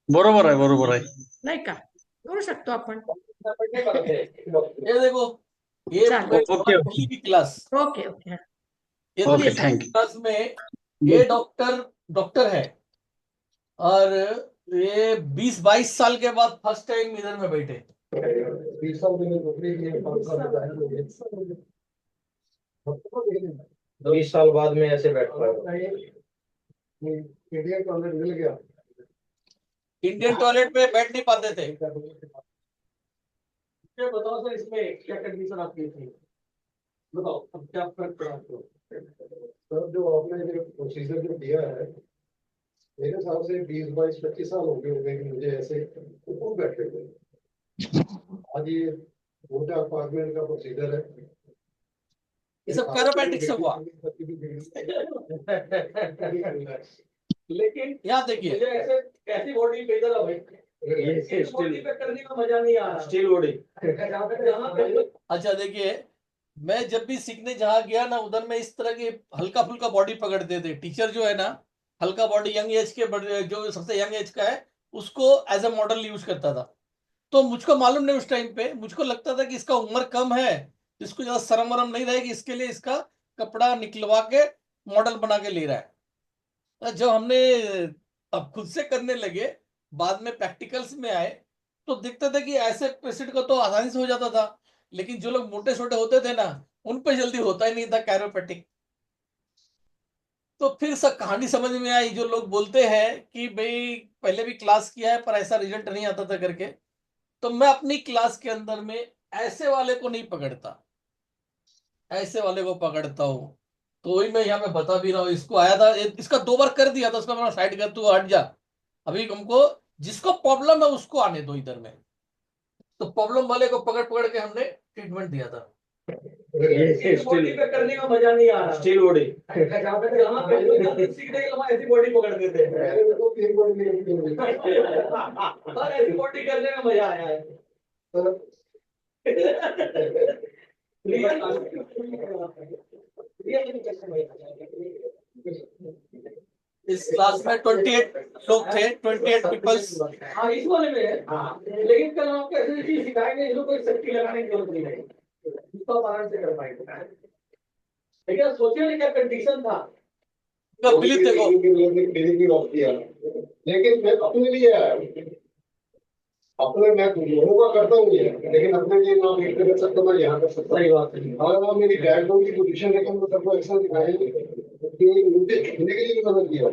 बरोबर आहे बरोबर आहे. नाही का. करू शकतो आपण. ये देखो, ये चालेल. ओके पहली की क्लास, ओके ओके. ये ओके, देखो थैंक यू. क्लास में ये डॉक्टर डॉक्टर है, और ये 20-22 साल के बाद फर्स्ट टाइम इधर में बैठे। 20 साल बाद में ऐसे बैठ पाया। इंडियन टॉयलेट मिल गया। इंडियन टॉयलेट में बैठ नहीं पाते थे। बताओ सर, इसमें क्या कंडीशन आपकी थी? बताओ अब क्या फर्क पड़ा आपको? सर जो आपने जो प्रोसीजर जो दिया है, मेरे हिसाब से 20-22-25 साल हो गए होंगे कि मुझे ऐसे ऊपर बैठे हुए। आज ये मोटा अपार्टमेंट का प्रोसीजर है। ये सब कैरोपैटिक से हुआ। लेकिन यहाँ देखिए, मुझे ऐसे कैसी बॉडी पे इधर भाई, ये बॉडी पे करने का मजा नहीं आ रहा। स्टील बॉडी अच्छा देखिए, मैं जब भी सीखने जहाँ गया ना, उधर में इस तरह की हल्का फुल्का बॉडी पकड़ते थे। टीचर जो है ना, हल्का बॉडी यंग एज के जो सबसे यंग एज का है उसको एज ए मॉडल यूज करता था। तो मुझको मालूम नहीं, उस टाइम पे मुझको लगता था कि इसका उम्र कम है, इसको ज्यादा शर्म वरम नहीं रहेगी, इसके लिए इसका कपड़ा निकलवा के मॉडल बना के ले रहा है। जब हमने अब खुद से करने लगे, बाद में प्रैक्टिकल्स में आए, तो दिखता था कि ऐसे पेशेंट को तो आसानी से हो जाता था, लेकिन जो लोग मोटे छोटे होते थे ना, उन पे जल्दी होता ही नहीं था कैरोपैटिक। तो फिर सब कहानी समझ में आई, जो लोग बोलते हैं कि भाई पहले भी क्लास किया है पर ऐसा रिजल्ट नहीं आता था करके। तो मैं अपनी क्लास के अंदर में ऐसे वाले को नहीं पकड़ता, ऐसे वाले को पकड़ता हूँ। तो वही मैं यहाँ पे बता भी रहा हूँ। इसको आया था, इसका 2 बार कर दिया था, उसका मैं साइड कर, तू हट जा, अभी हमको जिसको प्रॉब्लम है उसको आने दो इधर में। तो प्रॉब्लम वाले को पकड़ पकड़ के हमने ट्रीटमेंट दिया था। ये बॉडी पे करने का मजा नहीं आ रहा। स्टील बॉडी सीखने के लिए ऐसी बॉडी पकड़ते थे और ऐसी बॉडी करने में मजा आया है। इस क्लास में 28 लोग थे, 28 पीपल्स। हाँ इस वाले में है। लेकिन कल आपको ऐसी चीज सिखाएंगे इसको कोई शक्ति लगाने की जरूरत नहीं है, इसको आप आराम से कर पाएंगे। लेकिन सोचिए ना क्या कंडीशन था। बिलीव देखो, लेकिन मैं अपने लिए आया, अपने मैं लोगों का करता हूँ ये, लेकिन अपने लिए ना मैं कर सकता, मैं यहाँ कर सकता। सही बात है। अगर आप मेरी बैकग्राउंड की पोजीशन देखें तो सबको ऐसा दिखाएंगे कि मुझे छूने के लिए भी मदद किया,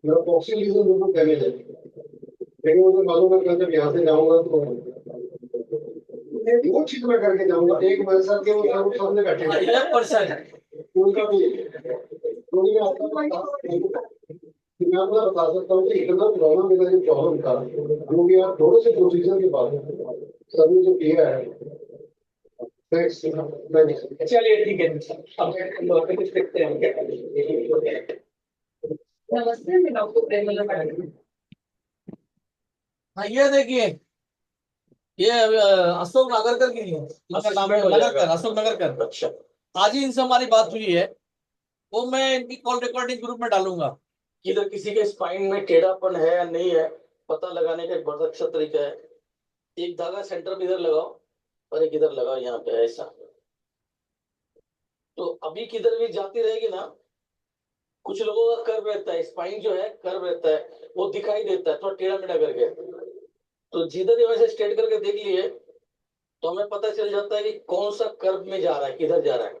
मेरा प्रॉक्सी रीजन बिल्कुल डैमेज है, लेकिन मुझे मालूम है जब यहाँ से जाऊंगा तो वो चीज मैं करके जाऊंगा। एक वैसा के वो सब सामने बैठे हैं, 100% उनका भी क्योंकि मैं आपको बता सकता हूँ कि इतना पुराना मेरा जो प्रॉब्लम था, जो भी आप थोड़े से प्रोसीजर के बाद सबने जो किया है। चलिए ठीक है, अब कुछ देखते हैं। नमस्ते, मैं डॉक्टर प्रेमलता मैडम। हाँ ये देखिए, ये अशोक नागरकर की है, इनका नाम है नागरकर, अशोक नागरकर। अच्छा, आज ही इनसे हमारी बात हुई है, वो मैं इनकी कॉल रिकॉर्डिंग ग्रुप में डालूंगा। इधर किसी के स्पाइन में टेढ़ापन है या नहीं है, पता लगाने का एक बहुत अच्छा तरीका है। एक धागा सेंटर में इधर लगाओ और एक इधर लगाओ, यहाँ पे ऐसा। तो अभी किधर भी जाती रहेगी ना, कुछ लोगों का कर्व रहता है, स्पाइन जो है कर्व रहता है, वो दिखाई देता है थोड़ा टेढ़ा मेढ़ा करके। तो जिधर ही वैसे स्ट्रेट करके देख लिए तो हमें पता चल जाता है कि कौन सा कर्व में जा रहा है, किधर जा रहा है।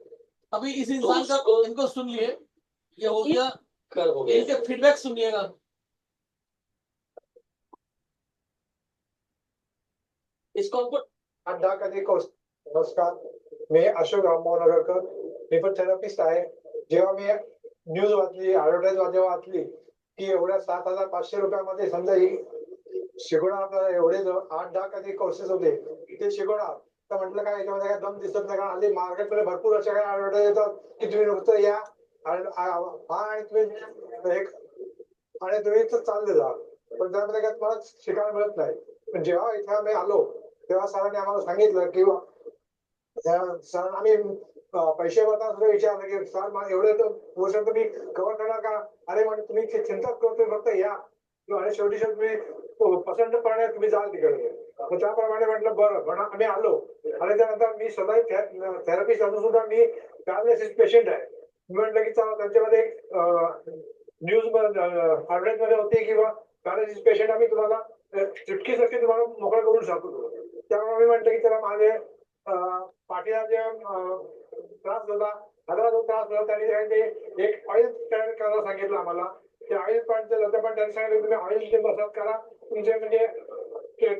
अभी इस इंसान का उसको- इनको सुन लिए, ये हो गया, कर्व हो गया। इनके फीडबैक सुनिएगा। इसको हमको अड्डा कधी नमस्कार, मी अशोक रामभाऊ नगरकर, पेपर थेरपिस्ट आहे। जेव्हा मी न्यूज वाचली, ऍडव्हर्टाईज जेव्हा वाचली की एवढ्या 7,500 रुपयामध्ये समजा ही शिकवणार आपल्याला एवढे 8-10 कधी कोर्सेस होते ते शिकवणार, तर म्हटलं काय याच्यामध्ये काय दम दिसत नाही, कारण हल्ली मार्केटमध्ये भरपूर अशा काही ऍडव्हर्टाईज येतात की तुम्ही नुसतं या आणि तुम्ही एक आणि तुम्ही इथं चालले जा, पण त्यामध्ये काय तुम्हाला शिकायला मिळत नाही। पण जेव्हा इथे आम्ही आलो तेव्हा सरांनी आम्हाला सांगितलं की सर आम्ही पैसे भरताना सुद्धा विचारलं की सर मला एवढे वर्ष तुम्ही कव्हर करणार का? अरे म्हणजे तुम्ही चिंताच करतोय, फक्त या आणि शेवटी तुम्ही पसंत पडणे तुम्ही जाल तिकडे। मग त्याप्रमाणे म्हटलं बरं, पण आम्ही आलो आणि त्यानंतर मी स्वतः थेरपिस्ट असून सुद्धा मी पॅरालिसिस पेशंट आहे। म्हटलं की चला त्यांच्यामध्ये न्यूज ऍडव्हर्टाईज मध्ये होती किंवा पॅरालिसिस पेशंट आम्ही तुम्हाला चुटकीसारखी तुम्हाला मोकळा करून सांगतो। त्यामुळे मी म्हटलं की चला माझे पाठीला जे त्रास होता आता जो त्रास होता त्यांनी एक ऑइल तयार करायला सांगितलं आम्हाला. ते ऑइल पॉईंटचं जातं, पण त्यांनी सांगितलं तुम्ही ऑइल ते बसत करा, तुमचे म्हणजे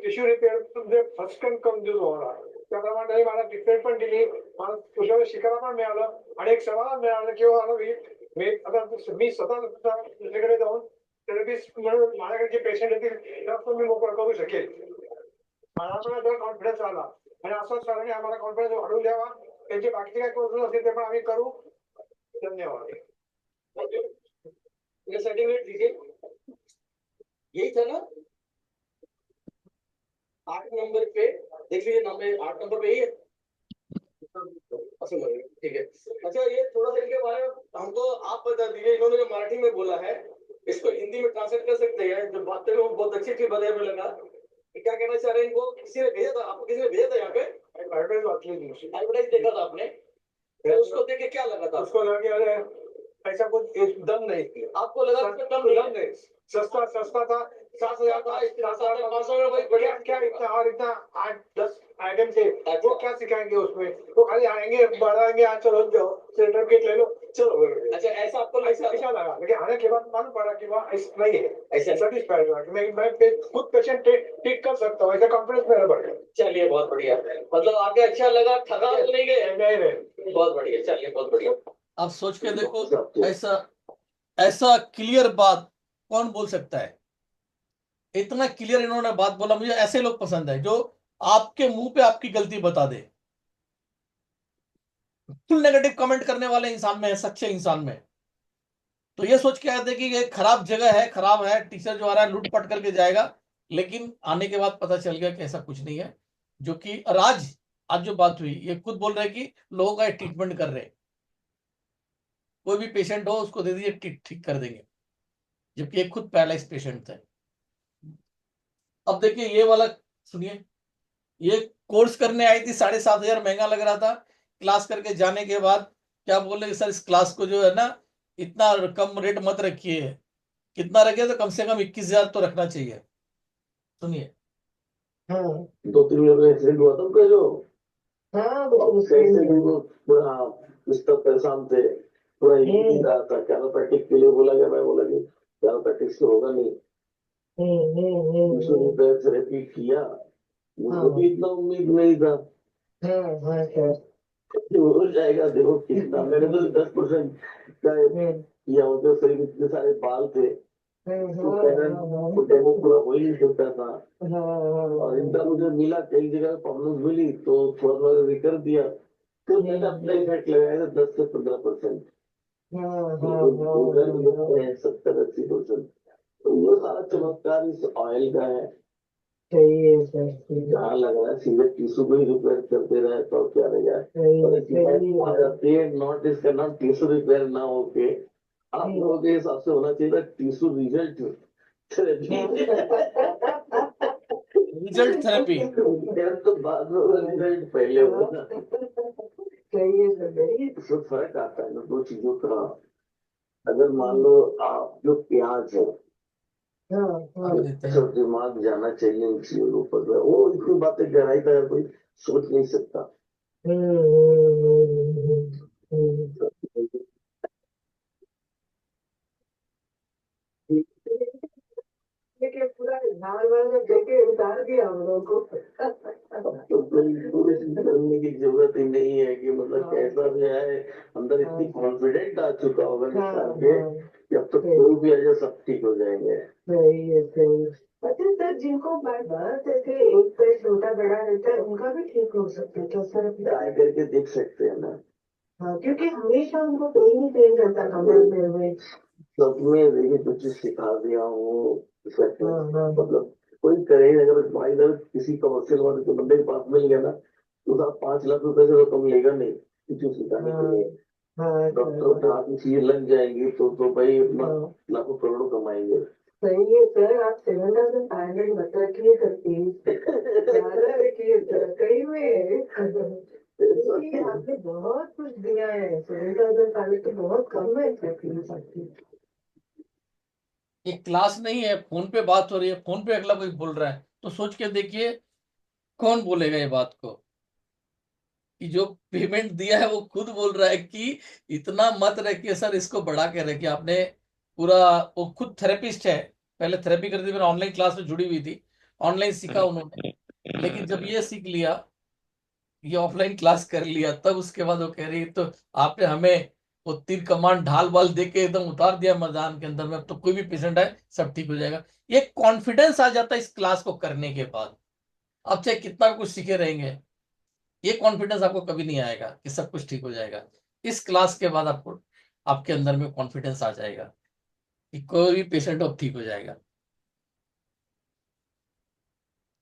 टिश्यू रिपेअर तुमचे फटकन कमजोर होणार. त्याप्रमाणे त्यांनी मला ट्रीटमेंट पण दिली, मला कुठलं शिकायला पण मिळालं आणि एक समाधान मिळालं की आता मी स्वतः दुसरीकडे जाऊन थेरपिस्ट म्हणून माझ्याकडे जे पेशंट येतील त्याला मी मोकळं करू शकेल. मला पण आता कॉन्फिडन्स आला आणि असंच सरांनी आम्हाला कॉन्फिडन्स वाढवून द्यावा. त्यांचे बाकीचे काय कोर्सेस असतील ते पण आम्ही करू. धन्यवाद. ये सर्टिफिकेट दीजिए, यही था ना 8 नंबर पे, देख लीजिए नंबर 8 नंबर पे यही है. अच्छा ठीक है. अच्छा ये थोड़ा सा इनके बारे में हमको आप बता दीजिए, इन्होंने जो मराठी में बोला है इसको हिंदी में ट्रांसलेट कर सकते हैं. जो बातें में बहुत अच्छी थी, बताया में लगा कि क्या कहना चाह रहे हैं. इनको किसी ने भेजा था, आपको किसी ने भेजा था यहाँ पे? एडवर्टाइज देखा था आपने, तो उसको देख के क्या लगा था? उसको लगा कि अरे ऐसा कुछ दम नहीं. आपको लगा कि कम नहीं, सस्ता था. 7,000 था, 500 में वही बढ़िया. क्या इतना और इतना 8-10 आइटम थे, वो क्या सिखाएंगे उसमें. वो खाली आएंगे बढ़ाएंगे, आज चलो सर्टिफिकेट ले लो चलो. अच्छा ऐसा आपको ऐसा लगा, लेकिन आने के बाद मालूम पड़ा कि वहाँ ऐसा नहीं है. ऐसा सेटिस्फाइड हुआ कि मैं खुद पेशेंट ट्रीट कर सकता हूँ. ऐसा कॉन्फिडेंस मेरा बढ़ गया. चलिए बहुत बढ़िया, मतलब आगे अच्छा लगा, ठगा तो नहीं गए. नहीं. बहुत बढ़िया, चलिए बहुत बढ़िया. आप सोच के देखो, ऐसा क्लियर बात कौन बोल सकता है. इतना क्लियर इन्होंने बात बोला. मुझे ऐसे लोग पसंद है जो आपके मुंह पे आपकी गलती बता दे. फुल नेगेटिव कमेंट करने वाले इंसान में है, सच्चे इंसान में. तो ये सोच के आए थे कि ये खराब जगह है, खराब है, टीचर जो आ रहा है लूटपाट करके जाएगा. लेकिन आने के बाद पता चल गया कि ऐसा कुछ नहीं है. जो कि आज जो बात हुई, ये खुद बोल रहे हैं कि लोगों का ट्रीटमेंट कर रहे हैं. कोई भी पेशेंट हो उसको दे दीजिए, ठीक कर देंगे. जबकि ये खुद पैरालाइज पेशेंट थे. अब देखिए ये वाला सुनिए. ये कोर्स करने आई थी, 7,500 महंगा लग रहा था. क्लास करके जाने के बाद क्या बोल रहे सर, इस क्लास को जो है ना इतना कम रेट मत रखिए. कितना रखे तो कम से कम 21,000 तो रखना चाहिए. सुनिए. 2-3 लोग एक्सीडेंट हुआ था उनका, जो पूरा मिस्टर परेशान थे, पूरा नहीं रहा था. कैरोप्रैक्टिक के लिए बोला गया, मैं बोला कि कैरोप्रैक्टिक से होगा नहीं. थेरेपी किया, मुझे भी इतना उम्मीद नहीं था हो जाएगा. देखो कितना, मैंने तो 10% का किया. उनके शरीर में इतने सारे बाल थे, डेमो पूरा हो ही नहीं सकता था. और इनका मुझे मिला, कई जगह प्रॉब्लम मिली तो थोड़ा थोड़ा कर दिया. तो मैंने अपना इफेक्ट लगाया था 10 से 15%, 70-80%. तो वो सारा चमत्कार इस ऑयल का है. कहाँ लग रहा है सीधे टिश्यू को ही रिपेयर करते रहे तो क्या रहेगा. नॉट इसका नाम टिश्यू रिपेयर ना होके आप लोगों के हिसाब से होना चाहिए था टिश्यू रिजल्ट थेरेपी. तो बाद में रिजल्ट पहले होगा. इसमें फर्क आता है ना दो चीजों का. अगर मान लो आप जो प्याज है, तो दिमाग जाना चाहिए इन चीजों के ऊपर. वो इतनी बातें गहराई तक कोई सोच नहीं सकता. पूरा झाड़ में देखे उतार दिया हम लोगों को. तो पूरी चिंता करने की जरूरत ही नहीं है कि मतलब कैसा भी है, अंदर इतनी कॉन्फिडेंट आ चुका होगा इंसान के कि अब तो कोई भी आ जाए सब ठीक हो जाएंगे. सही है. अच्छा सर, जिनको बार बार जैसे एक पैर छोटा बड़ा रहता है उनका भी ठीक हो सकता है क्या सर? ट्राई करके देख सकते हैं ना. हाँ, क्योंकि हमेशा उनको कोई नहीं पेन करता कमर में. सब में देखिए कुछ सिखा दिया हूँ. मतलब कोई करे, अगर भाई अगर किसी कमर्शियल वाले के बंदे के पास मिल गया ना तो साहब 5 लाख रुपए से तो कम लेगा नहीं किसी सिखाने के लिए. डॉक्टर के हाथ में चीजें लग जाएंगी तो भाई अपना लाखों करोड़ों कमाएंगे. सही है सर, आप 7,500 मत रखिए सर प्लीज. ज्यादा रखिए सर, कहीं में आपने बहुत कुछ दिया है. 7,500 तो बहुत कम है सर प्लीज आपकी. ये क्लास नहीं है, फोन पे बात हो रही है. फोन पे अगला कोई बोल रहा है तो सोच के देखिए कौन बोलेगा ये बात को. कि जो पेमेंट दिया है वो खुद बोल रहा है कि इतना मत रखिए सर, इसको बढ़ा के रखिए। आपने पूरा, वो खुद थेरेपिस्ट है, पहले थेरेपी करती थी, फिर ऑनलाइन क्लास में जुड़ी हुई थी, ऑनलाइन सीखा उन्होंने, लेकिन जब ये सीख लिया, ये ऑफलाइन क्लास कर लिया, तब उसके बाद वो कह रही तो आपने हमें वो तीर कमान ढाल बाल दे के एकदम उतार दिया मैदान के अंदर में, अब तो कोई भी पेशेंट है सब ठीक हो जाएगा। ये कॉन्फिडेंस आ जाता है इस क्लास को करने के बाद। अब चाहे कितना भी कुछ सीखे रहेंगे, ये कॉन्फिडेंस आपको कभी नहीं आएगा कि सब कुछ ठीक हो जाएगा। इस क्लास के बाद आपको, आपके अंदर में कॉन्फिडेंस आ जाएगा कि कोई भी पेशेंट अब ठीक हो जाएगा।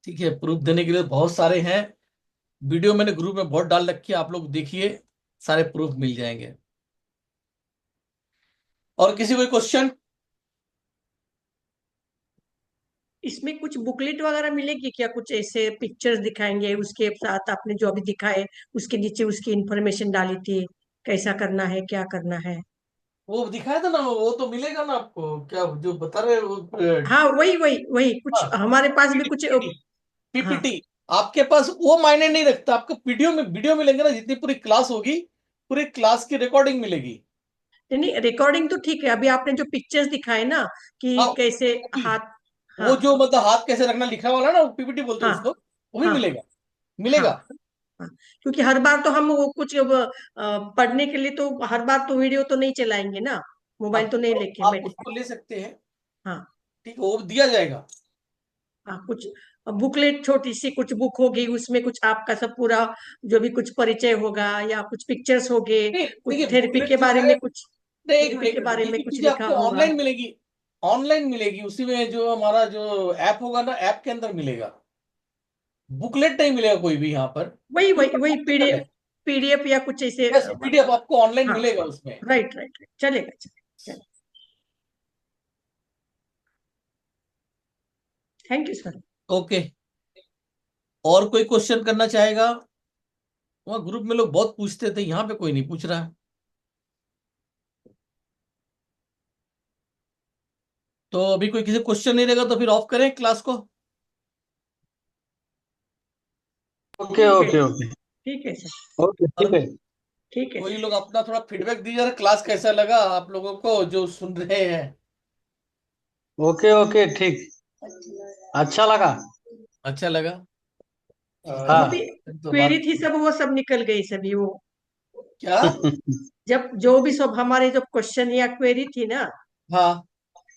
ठीक है, प्रूफ देने के लिए बहुत सारे हैं, वीडियो मैंने ग्रुप में बहुत डाल रखी है, आप लोग देखिए, सारे प्रूफ मिल जाएंगे। और किसी कोई क्वेश्चन? इसमें कुछ बुकलेट वगैरह मिलेगी क्या? कुछ ऐसे पिक्चर्स दिखाएंगे, उसके साथ आपने जो अभी दिखाए उसके नीचे उसकी इंफॉर्मेशन डाली थी, कैसा करना है, क्या करना है? वो दिखाया था ना, वो तो मिलेगा ना आपको, क्या जो बता रहे वो हाँ, वही वही वही कुछ हमारे पास भी कुछ। हाँ, पीपीटी आपके पास वो मायने नहीं रखता, आपको वीडियो मिलेंगे ना, जितनी पूरी क्लास होगी, पूरी क्लास की रिकॉर्डिंग मिलेगी। नहीं, रिकॉर्डिंग तो ठीक है, अभी आपने जो पिक्चर्स दिखाए ना कि हाँ, कैसे हाथ। वो हाँ जो मतलब हाथ कैसे रखना लिखा वाला ना, पीपीटी बोलते हैं हाँ उसको, वो भी हाँ मिलेगा, हाँ मिलेगा। हाँ। क्योंकि हर बार तो हम वो कुछ पढ़ने के लिए तो हर बार तो वीडियो तो नहीं चलाएंगे ना, मोबाइल आप तो नहीं लेके आप बैठे। उसको ले सकते हैं, हाँ ठीक है, वो दिया जाएगा। हाँ, कुछ बुकलेट छोटी सी कुछ बुक होगी, उसमें कुछ आपका सब पूरा जो भी कुछ परिचय होगा या कुछ पिक्चर्स होंगे, नहीं कुछ देखिए, थेरेपी बुकलेट के जो बारे है, में कुछ, नहीं एक थेरेपी के मिनट, बारे ये में कुछ चीजें लिखा आपको होगा। ऑनलाइन मिलेगी, ऑनलाइन मिलेगी, उसी में जो हमारा जो ऐप होगा ना, ऐप के अंदर मिलेगा, बुकलेट नहीं मिलेगा कोई भी यहाँ पर, वही क्योंकि वही वही प्रैक्टिकल है। पीडीएफ या कुछ ऐसे। यस, पीडीएफ आपको ऑनलाइन हाँ, मिलेगा उसमें। राइट राइट राइट, चलेगा चलेगा। Thank you sir. ओके, और कोई क्वेश्चन करना चाहेगा? वहाँ ग्रुप में लोग बहुत पूछते थे, यहाँ पे कोई नहीं पूछ रहा है, तो अभी कोई किसी क्वेश्चन नहीं रहेगा तो फिर ऑफ करें क्लास को। ओके ओके ओके ठीक है सर। ओके, ठीक है। ठीक है कोई सर। लोग अपना थोड़ा फीडबैक दीजिए, क्लास कैसा लगा आप लोगों को जो सुन रहे हैं? ओके ओके, ठीक, अच्छा लगा। अच्छा लगा? जो हाँ। भी तो क्वेरी बात थी सब वो सब निकल गई सभी वो, क्या? जब जो भी सब हमारे जो क्वेश्चन या क्वेरी थी ना, हाँ,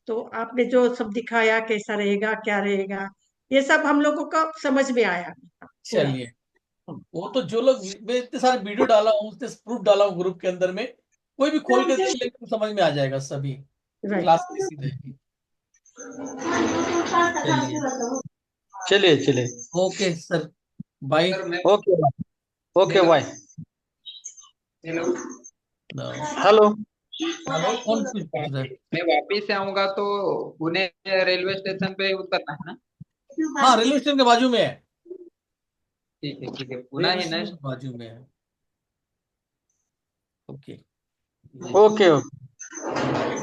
तो आपने जो सब दिखाया कैसा रहेगा क्या रहेगा, ये सब हम लोगों को समझ में आया पूरा। चलिए, वो तो जो लोग, मैं इतने सारे वीडियो डाला हूँ, इतने प्रूफ डाला हूँ ग्रुप के अंदर में, कोई भी खोल के देख लेगा तो समझ में आ जाएगा सभी, राइट। क्लास कैसी रहेगी। चलिए, चलिए चलिए, okay sir, bye. Okay okay, bye. Hello. Hello, कौन कुछ पूछ रहा है? मैं वापिस आऊंगा तो पुणे रेलवे स्टेशन पे उतरना है ना? हाँ, रेलवे स्टेशन के बाजू में है, ठीक है, पुणे रेलवे ही ना? स्टेशन के बाजू में है। Okay, okay okay. बाय।